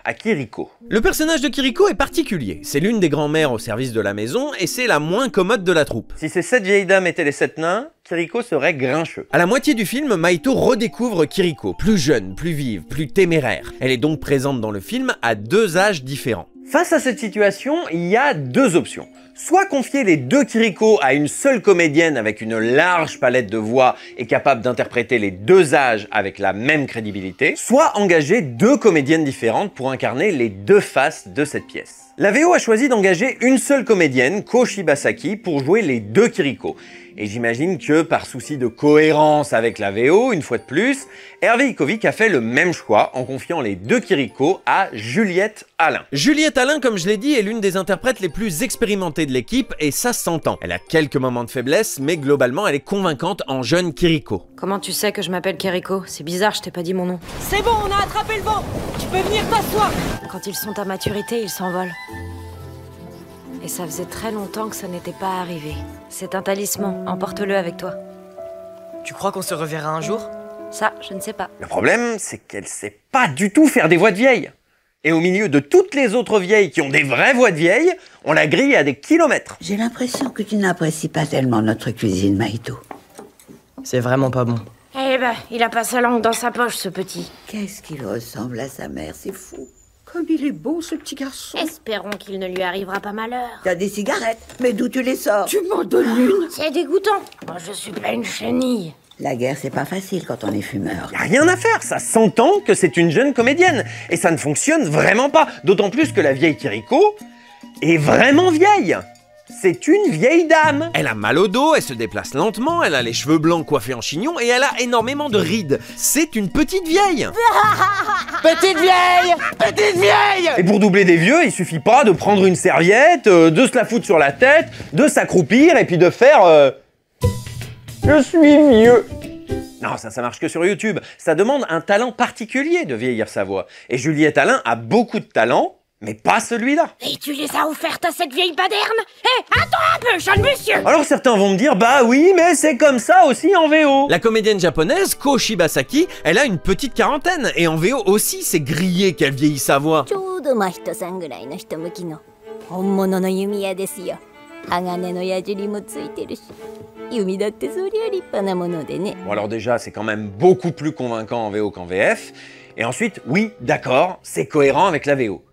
à Kiriko. Le personnage de Kiriko est particulier. C'est l'une des grand-mères au service de la maison et c'est la moins commode de la troupe. Si ces 7 vieilles dames étaient les 7 nains, Kiriko serait grincheux. À la moitié du film, Maito redécouvre Kiriko, plus jeune, plus vive, plus téméraire. Elle est donc présente dans le film à 2 âges différents. Face à cette situation, il y a 2 options. Soit confier les 2 Kiriko à une seule comédienne avec une large palette de voix et capable d'interpréter les 2 âges avec la même crédibilité, soit engager 2 comédiennes différentes pour incarner les 2 faces de cette pièce. La VO a choisi d'engager une seule comédienne, Ko Shibasaki, pour jouer les 2 Kiriko. Et j'imagine que, par souci de cohérence avec la VO, une fois de plus, Hervé Ikovic a fait le même choix en confiant les 2 Kiriko à Juliette Alain. Juliette Alain, comme je l'ai dit, est l'une des interprètes les plus expérimentées de l'équipe et ça s'entend. Elle a quelques moments de faiblesse, mais globalement, elle est convaincante en jeune Kiriko. Comment tu sais que je m'appelle Kiriko? C'est bizarre, je t'ai pas dit mon nom. C'est bon, on a attrapé le vent. Tu peux venir t'asseoir. Quand ils sont à maturité, ils s'envolent. Et ça faisait très longtemps que ça n'était pas arrivé. C'est un talisman, emporte-le avec toi. Tu crois qu'on se reverra un jour? Ça, je ne sais pas. Le problème, c'est qu'elle sait pas du tout faire des voix de vieille. Et au milieu de toutes les autres vieilles qui ont des vraies voix de vieilles, on la grille à des kilomètres. J'ai l'impression que tu n'apprécies pas tellement notre cuisine, Maïto. C'est vraiment pas bon. Eh ben, il a pas sa langue dans sa poche, ce petit. Qu'est-ce qu'il ressemble à sa mère, c'est fou. Comme il est beau, ce petit garçon. Espérons qu'il ne lui arrivera pas malheur. T'as des cigarettes, mais d'où tu les sors? Tu m'en donnes une? C'est dégoûtant. Moi, je suis pas une chenille. La guerre, c'est pas facile quand on est fumeur. Y a rien à faire, ça s'entend que c'est une jeune comédienne. Et ça ne fonctionne vraiment pas. D'autant plus que la vieille Kiriko est vraiment vieille. C'est une vieille dame. Elle a mal au dos, elle se déplace lentement, elle a les cheveux blancs coiffés en chignon et elle a énormément de rides. C'est une petite vieille. Petite vieille! Petite vieille! Et pour doubler des vieux, il suffit pas de prendre une serviette, de se la foutre sur la tête, de s'accroupir et puis de faire je suis vieux. Non, ça marche que sur YouTube. Ça demande un talent particulier de vieillir sa voix. Et Juliette Allain a beaucoup de talent, mais pas celui-là. Et tu les as offertes à cette vieille baderne? Hé, attends un peu, jeune monsieur! Alors certains vont me dire, bah oui, mais c'est comme ça aussi en VO. La comédienne japonaise Ko Shibasaki, elle a une petite quarantaine, et en VO aussi, c'est grillé qu'elle vieillit sa voix. Bon alors déjà, c'est quand même beaucoup plus convaincant en VO qu'en VF. Et ensuite, oui, d'accord, c'est cohérent avec la VO.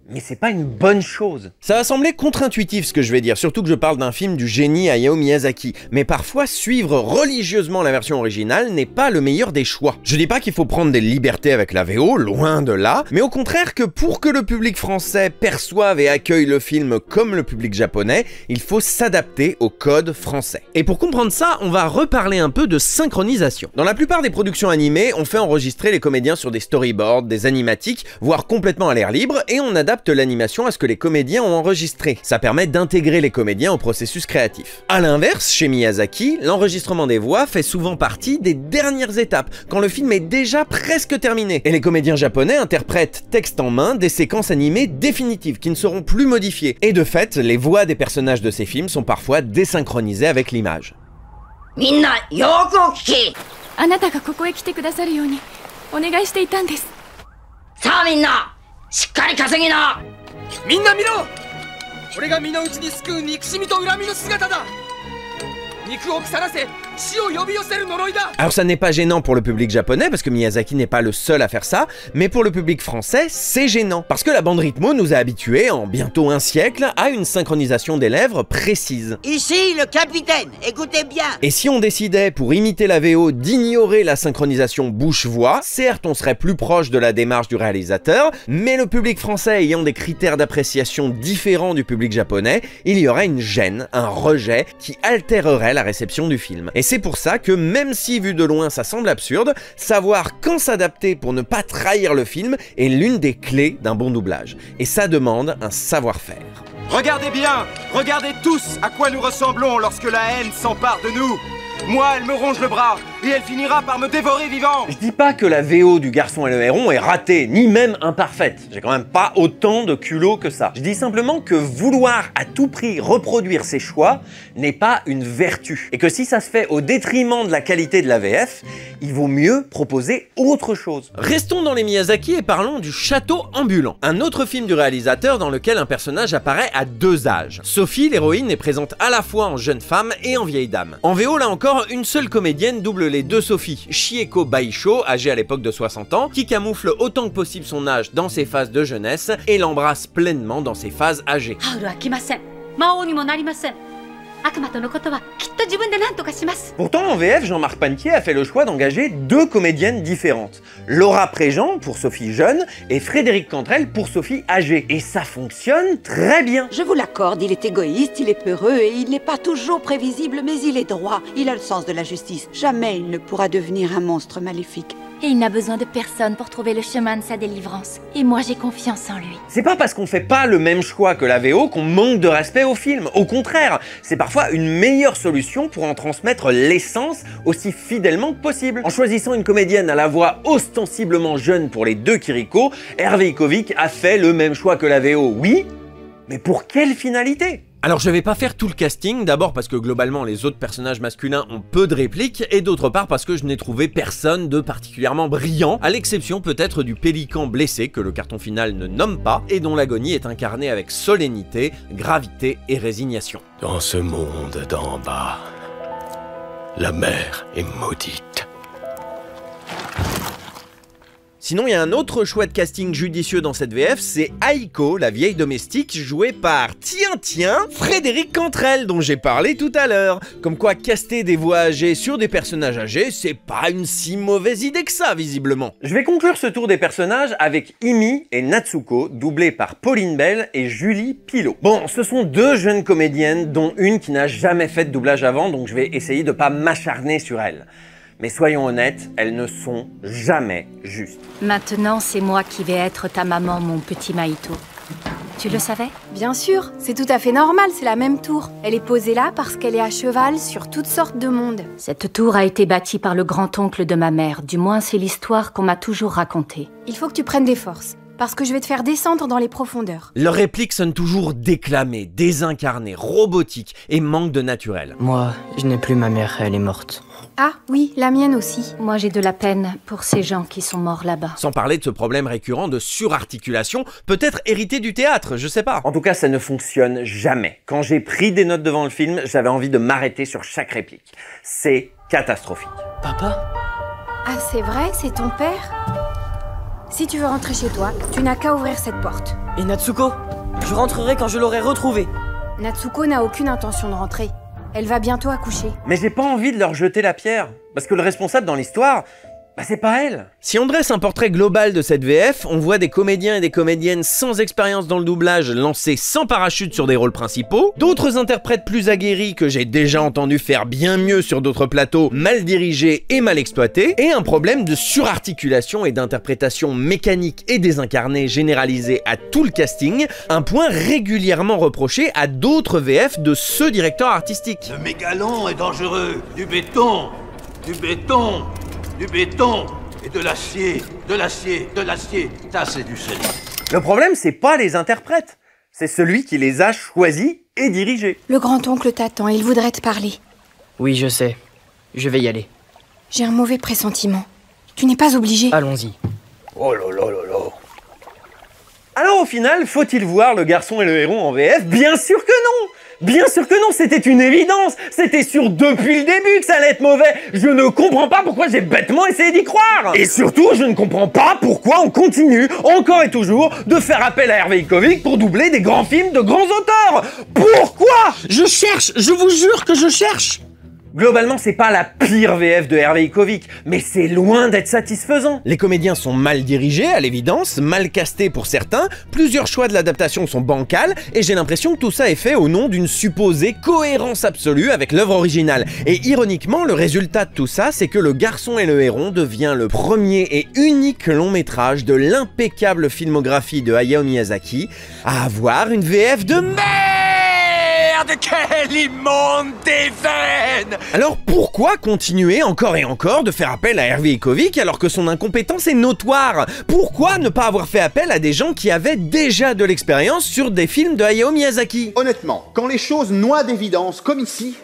Mais c'est pas une bonne chose. Ça va sembler contre-intuitif ce que je vais dire, surtout que je parle d'un film du génie Hayao Miyazaki. Mais parfois, suivre religieusement la version originale n'est pas le meilleur des choix. Je dis pas qu'il faut prendre des libertés avec la VO, loin de là, mais au contraire que pour que le public français perçoive et accueille le film comme le public japonais, il faut s'adapter au code français. Et pour comprendre ça, on va reparler un peu de synchronisation. Dans la plupart des productions animées, on fait enregistrer les comédiens sur des storyboards, des animatiques, voire complètement à l'air libre, et on adapte l'animation à ce que les comédiens ont enregistré. Ça permet d'intégrer les comédiens au processus créatif. A l'inverse, chez Miyazaki, l'enregistrement des voix fait souvent partie des dernières étapes, quand le film est déjà presque terminé. Et les comédiens japonais interprètent texte en main des séquences animées définitives qui ne seront plus modifiées. Et de fait, les voix des personnages de ces films sont parfois désynchronisées avec l'image. Minna, yoko kiki! Anata ga koko e kite kudassaru you ni onegai shite itan desu. Sa minna! しっかり稼ぎな。みんな見ろ。俺が身の内に救う憎しみと恨みの姿だ。肉を腐らせ、死を呼び寄せる呪いだ。Alors ça n'est pas gênant pour le public japonais parce que Miyazaki n'est pas le seul à faire ça, mais pour le public français, c'est gênant parce que la bande rythmo nous a habitués en bientôt un siècle à une synchronisation des lèvres précise. Ici le capitaine, écoutez bien. Et si on décidait pour imiter la VO d'ignorer la synchronisation bouche-voix, certes on serait plus proche de la démarche du réalisateur, mais le public français ayant des critères d'appréciation différents du public japonais, il y aurait une gêne, un rejet qui altérerait la réception du film. Et c'est pour ça que même si vu de loin ça semble absurde, savoir quand s'adapter pour ne pas trahir le film est l'une des clés d'un bon doublage. Et ça demande un savoir-faire. Regardez bien, regardez tous à quoi nous ressemblons lorsque la haine s'empare de nous. Moi, elle me ronge le bras, et elle finira par me dévorer vivant. Je dis pas que la VO du Garçon et le Héron est ratée, ni même imparfaite. J'ai quand même pas autant de culot que ça. Je dis simplement que vouloir à tout prix reproduire ses choix n'est pas une vertu. Et que si ça se fait au détriment de la qualité de la VF, il vaut mieux proposer autre chose. Restons dans les Miyazaki et parlons du Château ambulant. Un autre film du réalisateur dans lequel un personnage apparaît à deux âges. Sophie, l'héroïne, est présente à la fois en jeune femme et en vieille dame. En VO, là encore, une seule comédienne double les deux Sophie, Chieko Baisho, âgée à l'époque de 60 ans, qui camoufle autant que possible son âge dans ses phases de jeunesse et l'embrasse pleinement dans ses phases âgées. Pourtant, en VF, Jean-Marc Panquier a fait le choix d'engager deux comédiennes différentes. Laura Préjean pour Sophie jeune et Frédéric Cantrell pour Sophie âgée. Et ça fonctionne très bien. Je vous l'accorde, il est égoïste, il est peureux et il n'est pas toujours prévisible, mais il est droit. Il a le sens de la justice. Jamais il ne pourra devenir un monstre maléfique. Et il n'a besoin de personne pour trouver le chemin de sa délivrance. Et moi, j'ai confiance en lui. C'est pas parce qu'on fait pas le même choix que la VO qu'on manque de respect au film. Au contraire, c'est parfois une meilleure solution pour en transmettre l'essence aussi fidèlement que possible. En choisissant une comédienne à la voix ostensiblement jeune pour les deux Kiriko, Hervé Ikovic a fait le même choix que la VO, oui, mais pour quelle finalité ? Alors je vais pas faire tout le casting, d'abord parce que globalement les autres personnages masculins ont peu de répliques, et d'autre part parce que je n'ai trouvé personne de particulièrement brillant, à l'exception peut-être du pélican blessé que le carton final ne nomme pas, et dont l'agonie est incarnée avec solennité, gravité et résignation. Dans ce monde d'en bas, la mer est maudite. Sinon, il y a un autre choix de casting judicieux dans cette VF, c'est Aiko, la vieille domestique, jouée par, tiens, Frédéric Cantrell, dont j'ai parlé tout à l'heure. Comme quoi, caster des voix âgées sur des personnages âgés, c'est pas une si mauvaise idée que ça, visiblement. Je vais conclure ce tour des personnages avec Imi et Natsuko, doublés par Pauline Bell et Julie Pilot. Bon, ce sont deux jeunes comédiennes, dont une qui n'a jamais fait de doublage avant, donc je vais essayer de pas m'acharner sur elles. Mais soyons honnêtes, elles ne sont jamais justes. Maintenant, c'est moi qui vais être ta maman, mon petit Maito. Tu le savais? Bien sûr, c'est tout à fait normal, c'est la même tour. Elle est posée là parce qu'elle est à cheval sur toutes sortes de mondes. Cette tour a été bâtie par le grand-oncle de ma mère, du moins c'est l'histoire qu'on m'a toujours racontée. Il faut que tu prennes des forces, parce que je vais te faire descendre dans les profondeurs. Leurs répliques sonnent toujours déclamées, désincarnées, robotiques et manquent de naturel. Moi, je n'ai plus ma mère, elle est morte. Ah oui, la mienne aussi. Moi j'ai de la peine pour ces gens qui sont morts là-bas. Sans parler de ce problème récurrent de surarticulation, peut-être hérité du théâtre, je sais pas. En tout cas, ça ne fonctionne jamais. Quand j'ai pris des notes devant le film, j'avais envie de m'arrêter sur chaque réplique. C'est catastrophique. Papa? Ah c'est vrai, c'est ton père? Si tu veux rentrer chez toi, tu n'as qu'à ouvrir cette porte. Et Natsuko? Je rentrerai quand je l'aurai retrouvée. Natsuko n'a aucune intention de rentrer. Elle va bientôt accoucher. Mais j'ai pas envie de leur jeter la pierre, parce que le responsable dans l'histoire, bah c'est pas elle. Si on dresse un portrait global de cette VF, on voit des comédiens et des comédiennes sans expérience dans le doublage lancés sans parachute sur des rôles principaux, d'autres interprètes plus aguerris que j'ai déjà entendu faire bien mieux sur d'autres plateaux, mal dirigés et mal exploités, et un problème de surarticulation et d'interprétation mécanique et désincarnée généralisée à tout le casting, un point régulièrement reproché à d'autres VF de ce directeur artistique. Le mégalon est dangereux. Du béton, du béton, du béton et de l'acier, de l'acier, de l'acier. Ça, c'est du sel. Le problème, c'est pas les interprètes, c'est celui qui les a choisis et dirigés. Le grand-oncle t'attend, il voudrait te parler. Oui, je sais. Je vais y aller. J'ai un mauvais pressentiment. Tu n'es pas obligé. Allons-y. Oh là là là là. Alors au final, faut-il voir Le Garçon et le Héron en VF? Bien sûr que non! Bien sûr que non, c'était une évidence. C'était sûr depuis le début que ça allait être mauvais. Je ne comprends pas pourquoi j'ai bêtement essayé d'y croire. Et surtout, je ne comprends pas pourquoi on continue, encore et toujours, de faire appel à Hervé Ikovic pour doubler des grands films de grands auteurs. Pourquoi? Je cherche, je vous jure que je cherche. Globalement, c'est pas la pire VF de Hervé Ikovic, mais c'est loin d'être satisfaisant. Les comédiens sont mal dirigés, à l'évidence, mal castés pour certains, plusieurs choix de l'adaptation sont bancals, et j'ai l'impression que tout ça est fait au nom d'une supposée cohérence absolue avec l'œuvre originale. Et ironiquement, le résultat de tout ça, c'est que Le Garçon et le Héron devient le premier et unique long métrage de l'impeccable filmographie de Hayao Miyazaki à avoir une VF de merde. Quelle immonde déveine! Alors pourquoi continuer encore et encore de faire appel à Hervé Ikovic alors que son incompétence est notoire? Pourquoi ne pas avoir fait appel à des gens qui avaient déjà de l'expérience sur des films de Hayao Miyazaki? Honnêtement, quand les choses noient d'évidence, comme ici,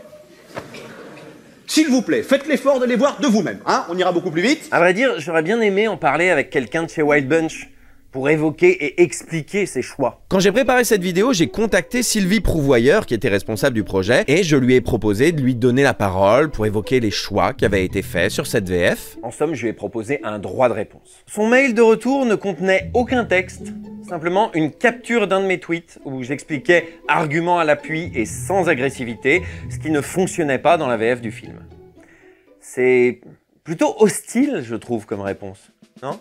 s'il vous plaît, faites l'effort de les voir de vous-même, hein? On ira beaucoup plus vite. À vrai dire, j'aurais bien aimé en parler avec quelqu'un de chez Wild Bunch, pour évoquer et expliquer ses choix. Quand j'ai préparé cette vidéo, j'ai contacté Sylvie Prouvoyeur, qui était responsable du projet, et je lui ai proposé de lui donner la parole pour évoquer les choix qui avaient été faits sur cette VF. En somme, je lui ai proposé un droit de réponse. Son mail de retour ne contenait aucun texte, simplement une capture d'un de mes tweets où j'expliquais, argument à l'appui et sans agressivité, ce qui ne fonctionnait pas dans la VF du film. C'est plutôt hostile, je trouve, comme réponse, non ?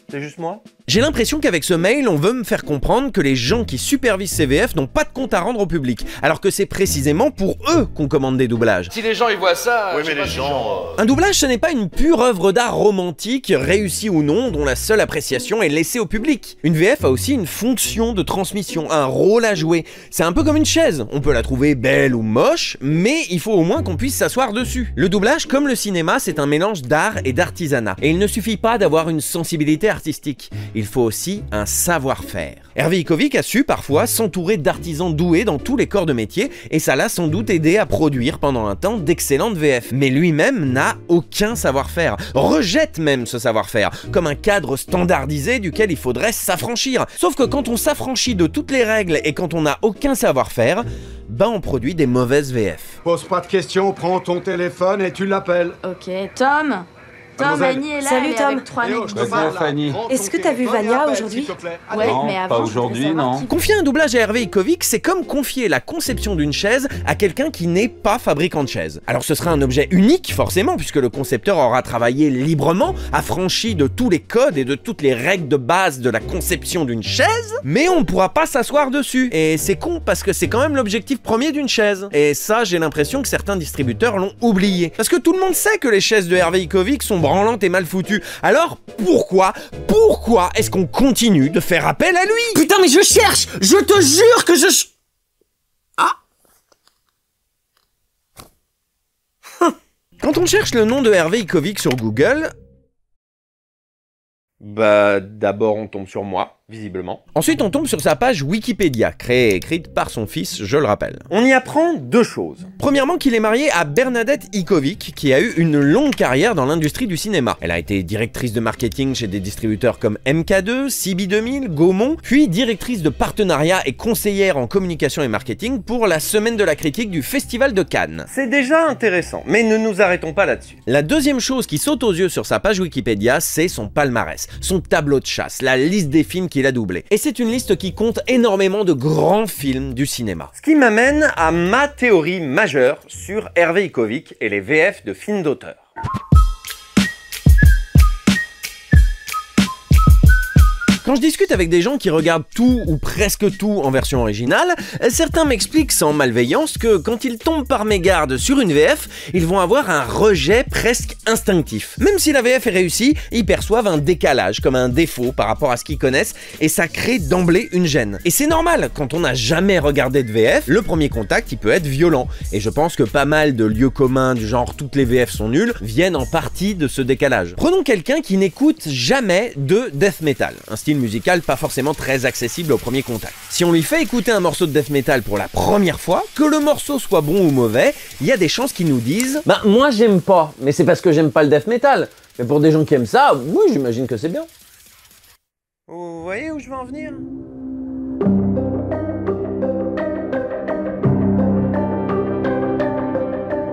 C'est juste moi? J'ai l'impression qu'avec ce mail, on veut me faire comprendre que les gens qui supervisent ces VF n'ont pas de compte à rendre au public, alors que c'est précisément pour eux qu'on commande des doublages. Si les gens ils voient ça... Oui, mais les gens... Un doublage, ce n'est pas une pure œuvre d'art romantique, réussie ou non, dont la seule appréciation est laissée au public. Une VF a aussi une fonction de transmission, un rôle à jouer. C'est un peu comme une chaise, on peut la trouver belle ou moche, mais il faut au moins qu'on puisse s'asseoir dessus. Le doublage, comme le cinéma, c'est un mélange d'art et d'artisanat, et il ne suffit pas d'avoir une sensibilité artistique. il faut aussi un savoir-faire. Hervé Ikovic a su parfois s'entourer d'artisans doués dans tous les corps de métier et ça l'a sans doute aidé à produire pendant un temps d'excellentes VF. Mais lui-même n'a aucun savoir-faire, rejette même ce savoir-faire, comme un cadre standardisé duquel il faudrait s'affranchir. Sauf que quand on s'affranchit de toutes les règles et quand on n'a aucun savoir-faire, bah on produit des mauvaises VF. Pose pas de questions, prends ton téléphone et tu l'appelles. Ok, Tom. Tom, Annie est là. Salut, Tom. Avec 3 mecs. Fanny. Est-ce que t'as vu Vania aujourd'hui? Ouais, Non, mais avant, pas aujourd'hui, non. Confier un doublage à Hervé Ikovic, c'est comme confier la conception d'une chaise à quelqu'un qui n'est pas fabricant de chaise. Alors ce sera un objet unique, forcément, puisque le concepteur aura travaillé librement, affranchi de tous les codes et de toutes les règles de base de la conception d'une chaise, mais on ne pourra pas s'asseoir dessus. Et c'est con, parce que c'est quand même l'objectif premier d'une chaise. Et ça, j'ai l'impression que certains distributeurs l'ont oublié. Parce que tout le monde sait que les chaises de Hervé Ikovic sont branlante et mal foutue. Alors pourquoi est-ce qu'on continue de faire appel à lui? Putain, mais je cherche! Je te jure que je... Quand on cherche le nom de Hervé Ikovic sur Google, bah d'abord on tombe sur moi, visiblement. Ensuite on tombe sur sa page Wikipédia, créée et écrite par son fils, je le rappelle. On y apprend deux choses. Premièrement qu'il est marié à Bernadette Ikovic, qui a eu une longue carrière dans l'industrie du cinéma. Elle a été directrice de marketing chez des distributeurs comme MK2, CB2000, Gaumont, puis directrice de partenariat et conseillère en communication et marketing pour la Semaine de la critique du Festival de Cannes. C'est déjà intéressant, mais ne nous arrêtons pas là-dessus. La deuxième chose qui saute aux yeux sur sa page Wikipédia, c'est son palmarès, son tableau de chasse, la liste des films qu'il a doublés. Et c'est une liste qui compte énormément de grands films du cinéma. Ce qui m'amène à ma théorie majeure sur Hervé Ikovic et les VF de films d'auteur. Quand je discute avec des gens qui regardent tout ou presque tout en version originale, certains m'expliquent sans malveillance que quand ils tombent par mégarde sur une VF, ils vont avoir un rejet presque instinctif. Même si la VF est réussie, ils perçoivent un décalage, comme un défaut par rapport à ce qu'ils connaissent, et ça crée d'emblée une gêne. Et c'est normal, quand on n'a jamais regardé de VF, le premier contact il peut être violent. Et je pense que pas mal de lieux communs du genre toutes les VF sont nulles viennent en partie de ce décalage. Prenons quelqu'un qui n'écoute jamais de death metal, un style musical pas forcément très accessible au premier contact. Si on lui fait écouter un morceau de death metal pour la première fois, que le morceau soit bon ou mauvais, il y a des chances qu'il nous disent « Bah moi j'aime pas, mais c'est parce que j'aime pas le death metal. Mais pour des gens qui aiment ça, oui j'imagine que c'est bien. » Vous voyez où je veux en venir ?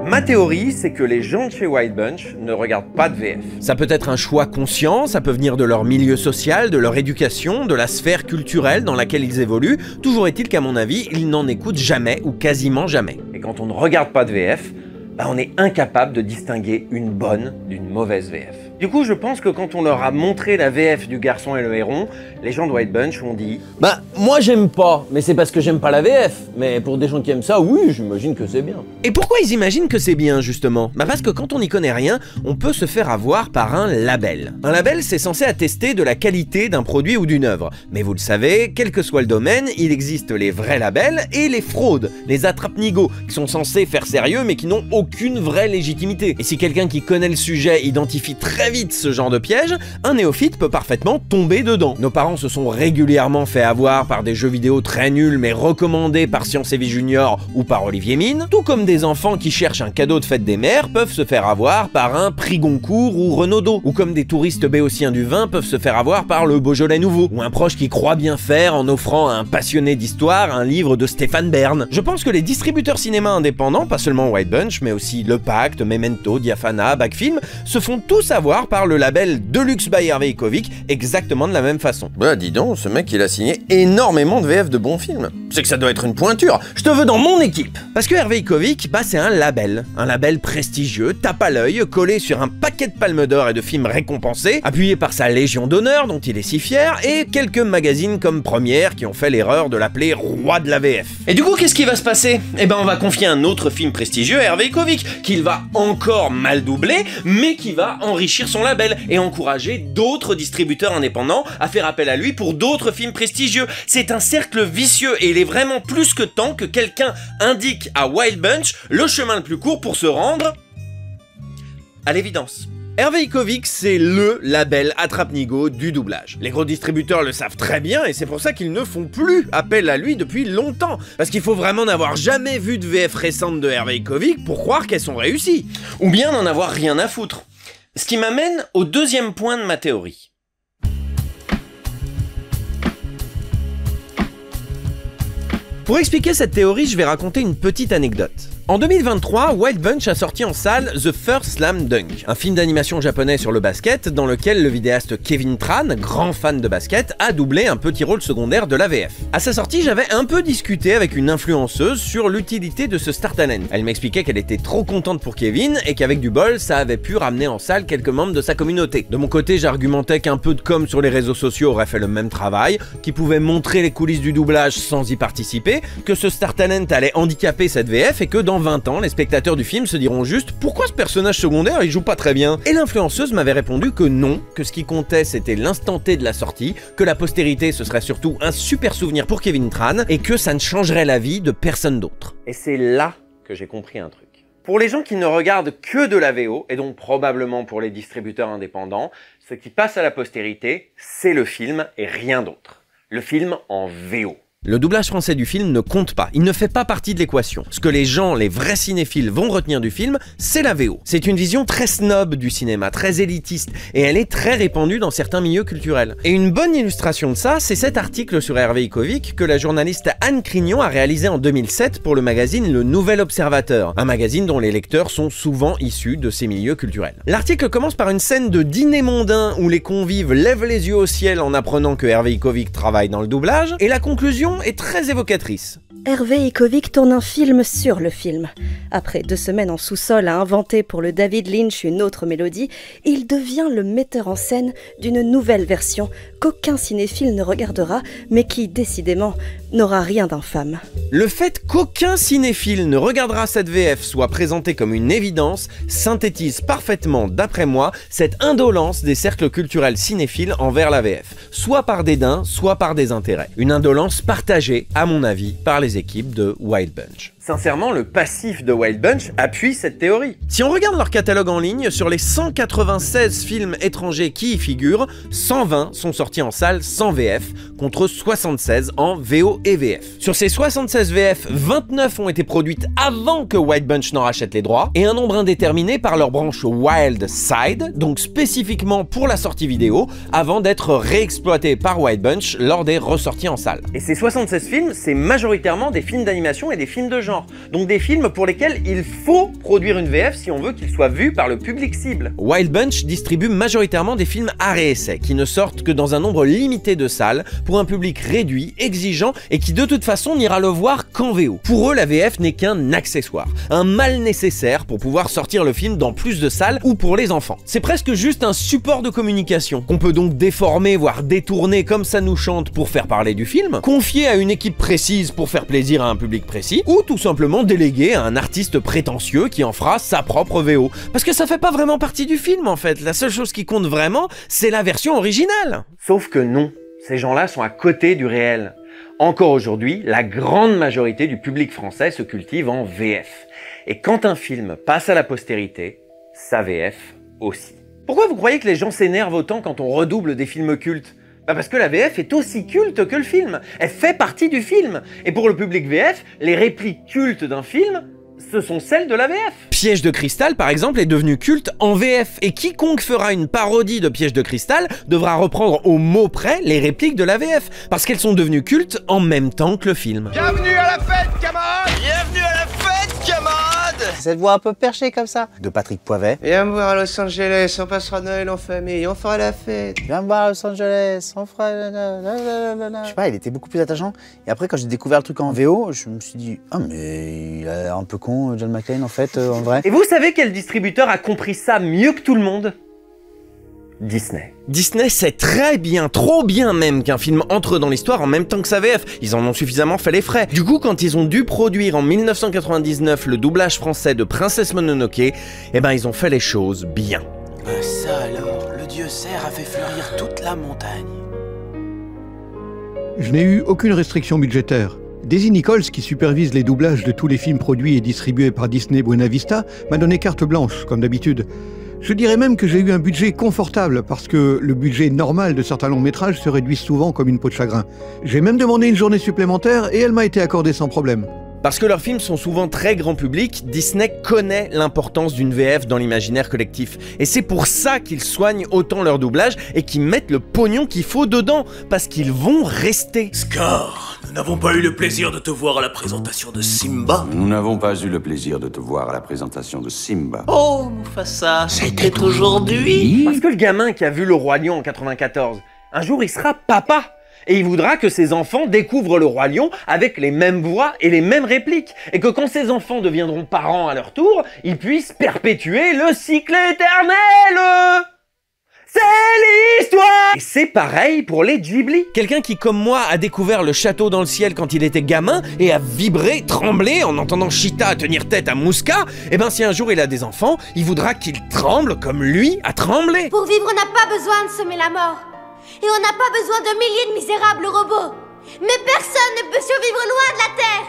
Ma théorie, c'est que les gens de chez Wild Bunch ne regardent pas de VF. Ça peut être un choix conscient, ça peut venir de leur milieu social, de leur éducation, de la sphère culturelle dans laquelle ils évoluent. Toujours est-il qu'à mon avis, ils n'en écoutent jamais ou quasiment jamais. Et quand on ne regarde pas de VF, bah on est incapable de distinguer une bonne d'une mauvaise VF. Du coup, je pense que quand on leur a montré la VF du Garçon et le Héron, les gens de Wild Bunch ont dit « Bah, moi j'aime pas, mais c'est parce que j'aime pas la VF. Mais pour des gens qui aiment ça, oui, j'imagine que c'est bien. » Et pourquoi ils imaginent que c'est bien, justement? Bah parce que quand on n'y connaît rien, on peut se faire avoir par un label. Un label, c'est censé attester de la qualité d'un produit ou d'une œuvre. Mais vous le savez, quel que soit le domaine, il existe les vrais labels et les fraudes, les attrape-nigauds, qui sont censés faire sérieux mais qui n'ont aucune vraie légitimité. Et si quelqu'un qui connaît le sujet identifie très vite ce genre de piège, un néophyte peut parfaitement tomber dedans. Nos parents se sont régulièrement fait avoir par des jeux vidéo très nuls mais recommandés par Science et Vie Junior ou par Olivier Mine, tout comme des enfants qui cherchent un cadeau de fête des mères peuvent se faire avoir par un prix Goncourt ou Renaudot, ou comme des touristes béotiens du vin peuvent se faire avoir par le Beaujolais Nouveau, ou un proche qui croit bien faire en offrant à un passionné d'histoire un livre de Stéphane Bern. Je pense que les distributeurs cinéma indépendants, pas seulement Wild Bunch, mais aussi Le Pacte, Memento, Diafana, Backfilm, se font tous avoir par le label Deluxe by Hervé Ikovic exactement de la même façon. Bah dis donc, ce mec il a signé énormément de VF de bons films. C'est que ça doit être une pointure. Je te veux dans mon équipe. Parce que Hervé Ikovic, bah c'est un label prestigieux, tape à l'œil, collé sur un paquet de palmes d'or et de films récompensés, appuyé par sa Légion d'honneur dont il est si fier, et quelques magazines comme Première qui ont fait l'erreur de l'appeler roi de la VF. Et du coup, qu'est-ce qui va se passer? Eh ben on va confier un autre film prestigieux à Hervé Ikovic, qu'il va encore mal doubler, mais qui va enrichir son label et encourager d'autres distributeurs indépendants à faire appel à lui pour d'autres films prestigieux. C'est un cercle vicieux et il est vraiment plus que temps que quelqu'un indique à Wild Bunch le chemin le plus court pour se rendre à l'évidence. Hervé Ikovic, c'est LE label attrape-nigo du doublage. Les gros distributeurs le savent très bien et c'est pour ça qu'ils ne font plus appel à lui depuis longtemps. Parce qu'il faut vraiment n'avoir jamais vu de VF récente de Hervé Ikovic pour croire qu'elles sont réussies. Ou bien n'en avoir rien à foutre. Ce qui m'amène au deuxième point de ma théorie. Pour expliquer cette théorie, je vais raconter une petite anecdote. En 2023, Wild Bunch a sorti en salle The First Slam Dunk, un film d'animation japonais sur le basket dans lequel le vidéaste Kevin Tran, grand fan de basket, a doublé un petit rôle secondaire de la VF. À sa sortie, j'avais un peu discuté avec une influenceuse sur l'utilité de ce star talent. Elle m'expliquait qu'elle était trop contente pour Kevin et qu'avec du bol, ça avait pu ramener en salle quelques membres de sa communauté. De mon côté, j'argumentais qu'un peu de com sur les réseaux sociaux aurait fait le même travail, qu'il pouvait montrer les coulisses du doublage sans y participer, que ce star talent allait handicaper cette VF et que dans 20 ans, les spectateurs du film se diront juste « Pourquoi ce personnage secondaire, il joue pas très bien ?» Et l'influenceuse m'avait répondu que non, que ce qui comptait c'était l'instant T de la sortie, que la postérité ce serait surtout un super souvenir pour Kevin Tran et que ça ne changerait la vie de personne d'autre. Et c'est là que j'ai compris un truc. Pour les gens qui ne regardent que de la VO, et donc probablement pour les distributeurs indépendants, ce qui passe à la postérité, c'est le film et rien d'autre. Le film en VO. Le doublage français du film ne compte pas, il ne fait pas partie de l'équation. Ce que les gens, les vrais cinéphiles vont retenir du film, c'est la VO. C'est une vision très snob du cinéma, très élitiste, et elle est très répandue dans certains milieux culturels. Et une bonne illustration de ça, c'est cet article sur Hervé Ikovic que la journaliste Anne Crignon a réalisé en 2007 pour le magazine Le Nouvel Observateur, un magazine dont les lecteurs sont souvent issus de ces milieux culturels. L'article commence par une scène de dîner mondain où les convives lèvent les yeux au ciel en apprenant que Hervé Ikovic travaille dans le doublage, et la conclusion est très évocatrice. Hervé Ikovic tourne un film sur le film. Après 2 semaines en sous-sol à inventer pour le David Lynch une autre mélodie, il devient le metteur en scène d'une nouvelle version qu'aucun cinéphile ne regardera, mais qui, décidément, n'aura rien d'infâme. Le fait qu'aucun cinéphile ne regardera cette VF soit présentée comme une évidence synthétise parfaitement, d'après moi, cette indolence des cercles culturels cinéphiles envers la VF, soit par dédain, soit par désintérêt. Une indolence partagée, à mon avis, par les équipes de Wild Bunch. Sincèrement, le passif de Wild Bunch appuie cette théorie. Si on regarde leur catalogue en ligne, sur les 196 films étrangers qui y figurent, 120 sont sortis en salle sans VF, contre 76 en VO et VF. Sur ces 76 VF, 29 ont été produites avant que Wild Bunch n'en rachète les droits, et un nombre indéterminé par leur branche Wild Side, donc spécifiquement pour la sortie vidéo, avant d'être réexploités par Wild Bunch lors des ressorties en salle. Et ces 76 films, c'est majoritairement des films d'animation et des films de genre. Donc des films pour lesquels il faut produire une VF si on veut qu'ils soient vus par le public cible. Wild Bunch distribue majoritairement des films art et essai, qui ne sortent que dans un nombre limité de salles, pour un public réduit, exigeant, et qui de toute façon n'ira le voir qu'en VO. Pour eux, la VF n'est qu'un accessoire, un mal nécessaire pour pouvoir sortir le film dans plus de salles ou pour les enfants. C'est presque juste un support de communication, qu'on peut donc déformer, voire détourner comme ça nous chante pour faire parler du film, confier à une équipe précise pour faire plaisir à un public précis, ou tout simplement délégué à un artiste prétentieux qui en fera sa propre VO. Parce que ça fait pas vraiment partie du film en fait, la seule chose qui compte vraiment, c'est la version originale. Sauf que non, ces gens-là sont à côté du réel. Encore aujourd'hui, la grande majorité du public français se cultive en VF. Et quand un film passe à la postérité, sa VF aussi. Pourquoi vous croyez que les gens s'énervent autant quand on redouble des films cultes ? Bah parce que la VF est aussi culte que le film, elle fait partie du film. Et pour le public VF, les répliques cultes d'un film, ce sont celles de la VF. Piège de cristal, par exemple, est devenu culte en VF, et quiconque fera une parodie de Piège de cristal devra reprendre au mot près les répliques de la VF, parce qu'elles sont devenues cultes en même temps que le film. Bienvenue à la fête, camarades! Bienvenue à la fête, camarades! Cette voix un peu perchée comme ça, de Patrick Poivet. Viens me voir à Los Angeles, on passera Noël en famille, on fera la fête. Viens me voir à Los Angeles, on fera... Je sais pas, il était beaucoup plus attachant. Et après, quand j'ai découvert le truc en VO, je me suis dit, ah mais il a l'air un peu con, John McClane, en fait, en vrai. Et vous savez quel distributeur a compris ça mieux que tout le monde ? Disney. Disney sait très bien, trop bien même, qu'un film entre dans l'histoire en même temps que sa VF. Ils en ont suffisamment fait les frais. Du coup, quand ils ont dû produire en 1999 le doublage français de Princesse Mononoke, eh ben ils ont fait les choses bien. Ça alors, le dieu cerf a fait fleurir toute la montagne. Je n'ai eu aucune restriction budgétaire. Daisy Nichols, qui supervise les doublages de tous les films produits et distribués par Disney Buena Vista, m'a donné carte blanche, comme d'habitude. Je dirais même que j'ai eu un budget confortable parce que le budget normal de certains longs métrages se réduit souvent comme une peau de chagrin. J'ai même demandé une journée supplémentaire et elle m'a été accordée sans problème. Parce que leurs films sont souvent très grand public, Disney connaît l'importance d'une VF dans l'imaginaire collectif. Et c'est pour ça qu'ils soignent autant leur doublage et qu'ils mettent le pognon qu'il faut dedans, parce qu'ils vont rester. Scar, nous n'avons pas eu le plaisir de te voir à la présentation de Simba. Nous n'avons pas eu le plaisir de te voir à la présentation de Simba. Oh, Mufasa, c'était aujourd'hui. Parce que le gamin qui a vu Le Roi Lion en 94, un jour il sera papa. Et il voudra que ses enfants découvrent Le Roi Lion avec les mêmes voix et les mêmes répliques. Et que quand ses enfants deviendront parents à leur tour, ils puissent perpétuer le cycle éternel. C'est l'histoire! Et c'est pareil pour les Ghibli. Quelqu'un qui, comme moi, a découvert le château dans le ciel quand il était gamin et a vibré, tremblé en entendant Cheetah tenir tête à Mouska, eh ben si un jour il a des enfants, il voudra qu'ils tremblent comme lui a tremblé. Pour vivre, on n'a pas besoin de semer la mort. Et on n'a pas besoin de milliers de misérables robots. Mais personne ne peut survivre loin de la Terre.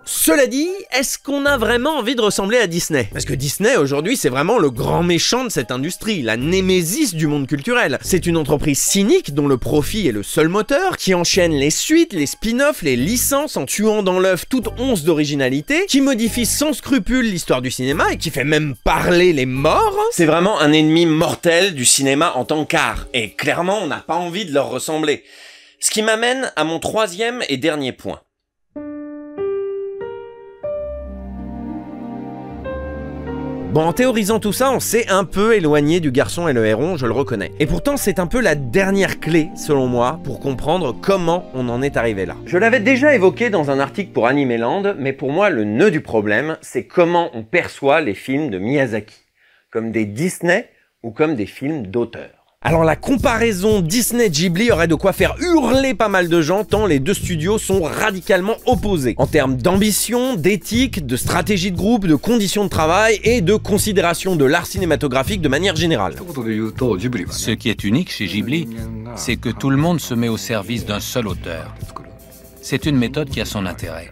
Cela dit, est-ce qu'on a vraiment envie de ressembler à Disney? Parce que Disney, aujourd'hui, c'est vraiment le grand méchant de cette industrie, la némésis du monde culturel. C'est une entreprise cynique dont le profit est le seul moteur, qui enchaîne les suites, les spin-offs, les licences en tuant dans l'œuf toute once d'originalité, qui modifie sans scrupule l'histoire du cinéma et qui fait même parler les morts. C'est vraiment un ennemi mortel du cinéma en tant qu'art. Et clairement, on n'a pas envie de leur ressembler. Ce qui m'amène à mon troisième et dernier point. Bon, en théorisant tout ça, on s'est un peu éloigné du Garçon et le Héron, je le reconnais. Et pourtant, c'est un peu la dernière clé, selon moi, pour comprendre comment on en est arrivé là. Je l'avais déjà évoqué dans un article pour Animeland, mais pour moi, le nœud du problème, c'est comment on perçoit les films de Miyazaki. Comme des Disney ou comme des films d'auteur. Alors la comparaison Disney-Ghibli aurait de quoi faire hurler pas mal de gens tant les deux studios sont radicalement opposés en termes d'ambition, d'éthique, de stratégie de groupe, de conditions de travail et de considération de l'art cinématographique de manière générale. Ce qui est unique chez Ghibli, c'est que tout le monde se met au service d'un seul auteur. C'est une méthode qui a son intérêt.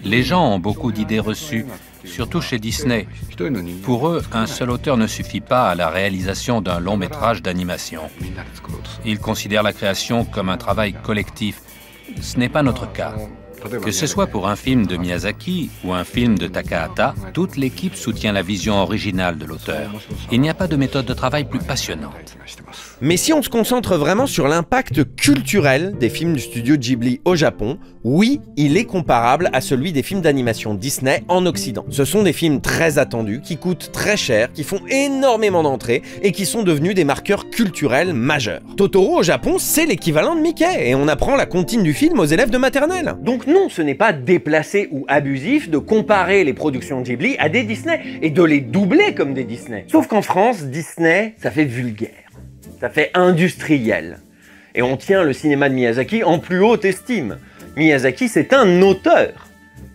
Les gens ont beaucoup d'idées reçues, surtout chez Disney. Pour eux, un seul auteur ne suffit pas à la réalisation d'un long métrage d'animation. Ils considèrent la création comme un travail collectif. Ce n'est pas notre cas. Que ce soit pour un film de Miyazaki ou un film de Takahata, toute l'équipe soutient la vision originale de l'auteur. Il n'y a pas de méthode de travail plus passionnante. Mais si on se concentre vraiment sur l'impact culturel des films du studio Ghibli au Japon, oui, il est comparable à celui des films d'animation Disney en Occident. Ce sont des films très attendus, qui coûtent très cher, qui font énormément d'entrées et qui sont devenus des marqueurs culturels majeurs. Totoro au Japon, c'est l'équivalent de Mickey et on apprend la comptine du film aux élèves de maternelle. Donc non, ce n'est pas déplacé ou abusif de comparer les productions Ghibli à des Disney et de les doubler comme des Disney. Sauf qu'en France, Disney, ça fait vulgaire. Ça fait industriel. Et on tient le cinéma de Miyazaki en plus haute estime. Miyazaki, c'est un auteur.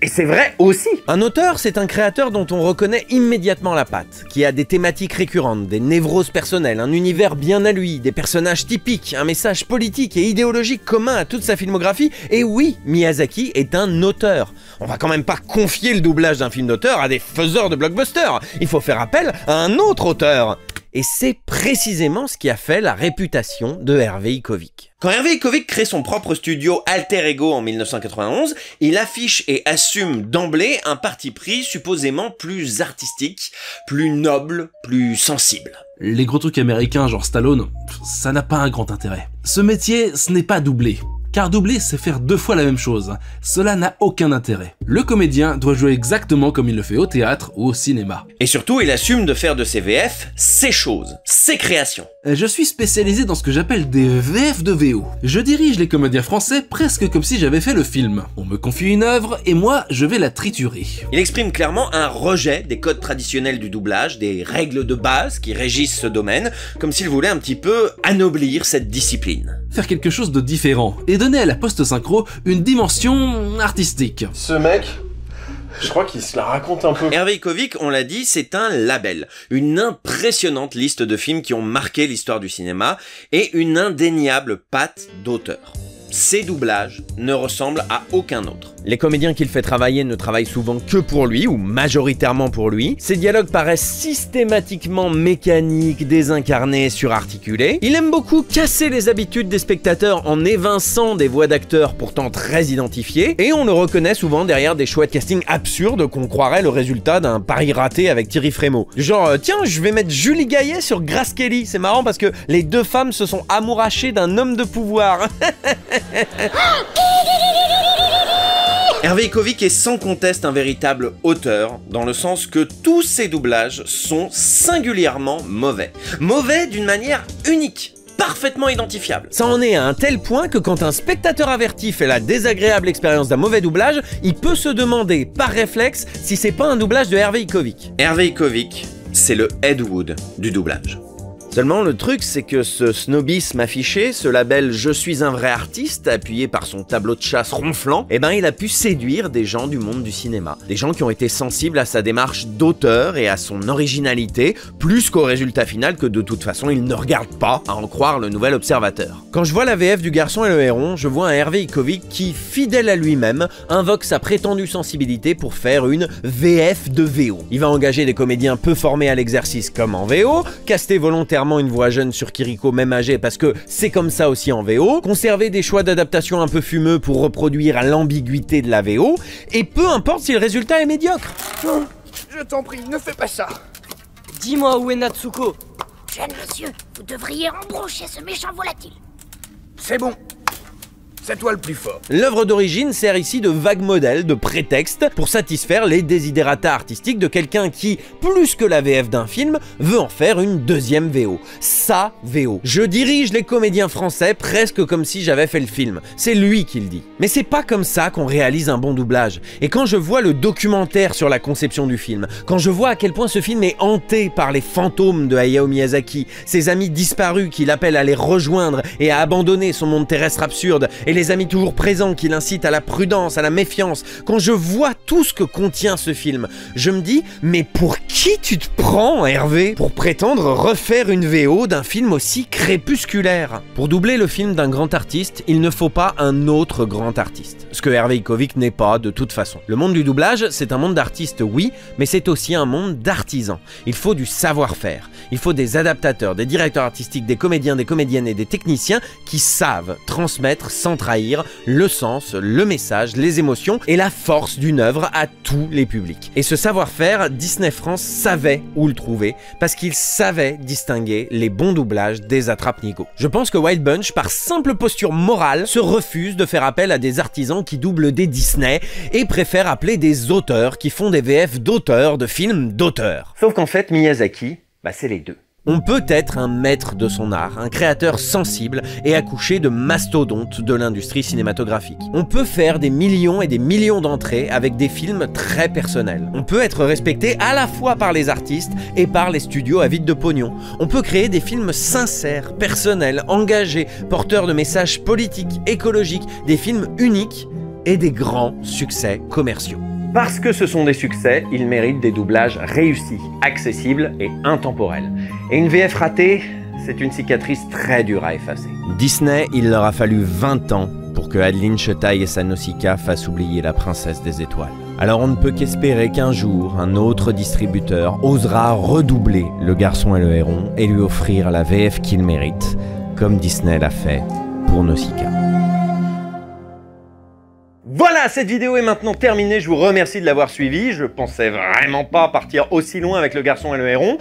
Et c'est vrai aussi. Un auteur, c'est un créateur dont on reconnaît immédiatement la patte, qui a des thématiques récurrentes, des névroses personnelles, un univers bien à lui, des personnages typiques, un message politique et idéologique commun à toute sa filmographie. Et oui, Miyazaki est un auteur. On va quand même pas confier le doublage d'un film d'auteur à des faiseurs de blockbusters. Il faut faire appel à un autre auteur. Et c'est précisément ce qui a fait la réputation de Hervé Ikovic. Quand Hervé Ikovic crée son propre studio Alter Ego en 1991, il affiche et assume d'emblée un parti pris supposément plus artistique, plus noble, plus sensible. Les gros trucs américains genre Stallone, ça n'a pas un grand intérêt. Ce métier, ce n'est pas doubler. Car doubler, c'est faire 2 fois la même chose. Cela n'a aucun intérêt. Le comédien doit jouer exactement comme il le fait au théâtre ou au cinéma. Et surtout, il assume de faire de ses VF ses choses, ses créations. Je suis spécialisé dans ce que j'appelle des VF de VO. Je dirige les comédiens français presque comme si j'avais fait le film. On me confie une œuvre et moi, je vais la triturer. Il exprime clairement un rejet des codes traditionnels du doublage, des règles de base qui régissent ce domaine, comme s'il voulait un petit peu anoblir cette discipline. Faire quelque chose de différent et donner à la post-synchro une dimension artistique. Ce mec, je crois qu'il se la raconte un peu. Hervé Ikovic, on l'a dit, c'est un label. Une impressionnante liste de films qui ont marqué l'histoire du cinéma et une indéniable patte d'auteur. ses doublages ne ressemblent à aucun autre. Les comédiens qu'il fait travailler ne travaillent souvent que pour lui, ou majoritairement pour lui. Ses dialogues paraissent systématiquement mécaniques, désincarnés, surarticulés. Il aime beaucoup casser les habitudes des spectateurs en évinçant des voix d'acteurs pourtant très identifiées, et on le reconnaît souvent derrière des choix de casting absurdes qu'on croirait le résultat d'un pari raté avec Thierry Frémaux. Du genre, tiens, je vais mettre Julie Gaillet sur Grace Kelly. C'est marrant parce que les deux femmes se sont amourachées d'un homme de pouvoir. Hervé Ikovic est sans conteste un véritable auteur, dans le sens que tous ses doublages sont singulièrement mauvais. Mauvais d'une manière unique, parfaitement identifiable. Ça en est à un tel point que quand un spectateur averti fait la désagréable expérience d'un mauvais doublage, il peut se demander par réflexe si c'est pas un doublage de Hervé Ikovic. Hervé Ikovic, c'est le Ed Wood du doublage. Seulement le truc c'est que ce snobisme affiché, ce label « Je suis un vrai artiste » appuyé par son tableau de chasse ronflant, eh ben il a pu séduire des gens du monde du cinéma. Des gens qui ont été sensibles à sa démarche d'auteur et à son originalité, plus qu'au résultat final que de toute façon ils ne regardent pas, à en croire le Nouvel Observateur. Quand je vois la VF du Garçon et le Héron, je vois un Hervé Ikovic qui, fidèle à lui-même, invoque sa prétendue sensibilité pour faire une VF de VO. Il va engager des comédiens peu formés à l'exercice comme en VO, caster volontairement une voix jeune sur Kiriko même âgée parce que c'est comme ça aussi en VO, conserver des choix d'adaptation un peu fumeux pour reproduire l'ambiguïté de la VO, et peu importe si le résultat est médiocre. Je t'en prie, ne fais pas ça. Dis-moi où est Natsuko. Jeune monsieur, vous devriez embrocher ce méchant volatile. C'est bon. C'est toi le plus fort. L'œuvre d'origine sert ici de vague modèle, de prétexte pour satisfaire les desiderata artistiques de quelqu'un qui, plus que la VF d'un film, veut en faire une deuxième VO. Sa VO. Je dirige les comédiens français presque comme si j'avais fait le film. C'est lui qui le dit. Mais c'est pas comme ça qu'on réalise un bon doublage. Et quand je vois le documentaire sur la conception du film, quand je vois à quel point ce film est hanté par les fantômes de Hayao Miyazaki, ses amis disparus qui l'appellent à les rejoindre et à abandonner son monde terrestre absurde, et les amis toujours présents qui l'incitent à la prudence, à la méfiance. Quand je vois tout ce que contient ce film, je me dis, mais pour qui tu te prends, Hervé, pour prétendre refaire une VO d'un film aussi crépusculaire? Pour doubler le film d'un grand artiste, il ne faut pas un autre grand artiste. Ce que Hervé Ikovic n'est pas, de toute façon. Le monde du doublage, c'est un monde d'artistes, oui, mais c'est aussi un monde d'artisans. Il faut du savoir-faire. Il faut des adaptateurs, des directeurs artistiques, des comédiens, des comédiennes et des techniciens qui savent transmettre sans trahir le sens, le message, les émotions et la force d'une œuvre à tous les publics. Et ce savoir-faire, Disney France savait où le trouver parce qu'il savait distinguer les bons doublages des attrape-nigo. Je pense que Wild Bunch, par simple posture morale, se refuse de faire appel à des artisans qui doublent des Disney et préfère appeler des auteurs qui font des VF d'auteurs, de films d'auteurs. Sauf qu'en fait, Miyazaki, c'est les deux. On peut être un maître de son art, un créateur sensible et accoucher de mastodontes de l'industrie cinématographique. On peut faire des millions et des millions d'entrées avec des films très personnels. On peut être respecté à la fois par les artistes et par les studios avides de pognon. On peut créer des films sincères, personnels, engagés, porteurs de messages politiques, écologiques, des films uniques et des grands succès commerciaux. Parce que ce sont des succès, ils méritent des doublages réussis, accessibles et intemporels. Et une VF ratée, c'est une cicatrice très dure à effacer. Disney, il leur a fallu 20 ans pour que Adeline Chetaille et sa Nausicaa fassent oublier la princesse des étoiles. Alors on ne peut qu'espérer qu'un jour, un autre distributeur osera redoubler Le Garçon et le Héron et lui offrir la VF qu'il mérite, comme Disney l'a fait pour Nausicaa. Voilà, cette vidéo est maintenant terminée, je vous remercie de l'avoir suivie. Je pensais vraiment pas partir aussi loin avec Le Garçon et le Héron.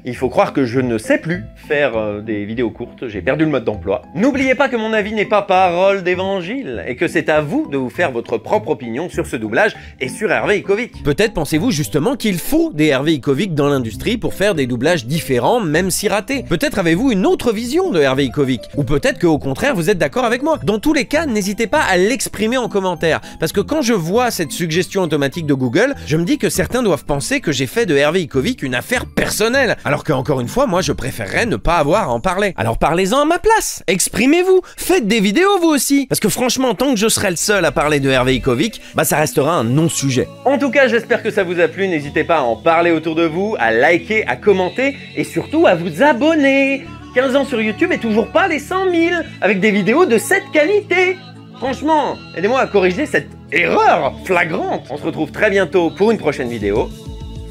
Il faut croire que je ne sais plus faire des vidéos courtes, j'ai perdu le mode d'emploi. N'oubliez pas que mon avis n'est pas parole d'évangile et que c'est à vous de vous faire votre propre opinion sur ce doublage et sur Hervé Ikovic. Peut-être pensez-vous justement qu'il faut des Hervé Ikovic dans l'industrie pour faire des doublages différents, même si ratés. Peut-être avez-vous une autre vision de Hervé Ikovic, ou peut-être qu'au contraire vous êtes d'accord avec moi. Dans tous les cas, n'hésitez pas à l'exprimer en commentaire, parce que quand je vois cette suggestion automatique de Google, je me dis que certains doivent penser que j'ai fait de Hervé Ikovic une affaire personnelle. Alors que, encore une fois, moi je préférerais ne pas avoir à en parler. Alors parlez-en à ma place, exprimez-vous, faites des vidéos vous aussi. Parce que franchement, tant que je serai le seul à parler de Hervé Ikovic, ça restera un non-sujet. En tout cas, j'espère que ça vous a plu, n'hésitez pas à en parler autour de vous, à liker, à commenter et surtout à vous abonner. 15 ans sur YouTube et toujours pas les 100 000, avec des vidéos de cette qualité. Franchement, aidez-moi à corriger cette erreur flagrante. On se retrouve très bientôt pour une prochaine vidéo.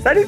Salut!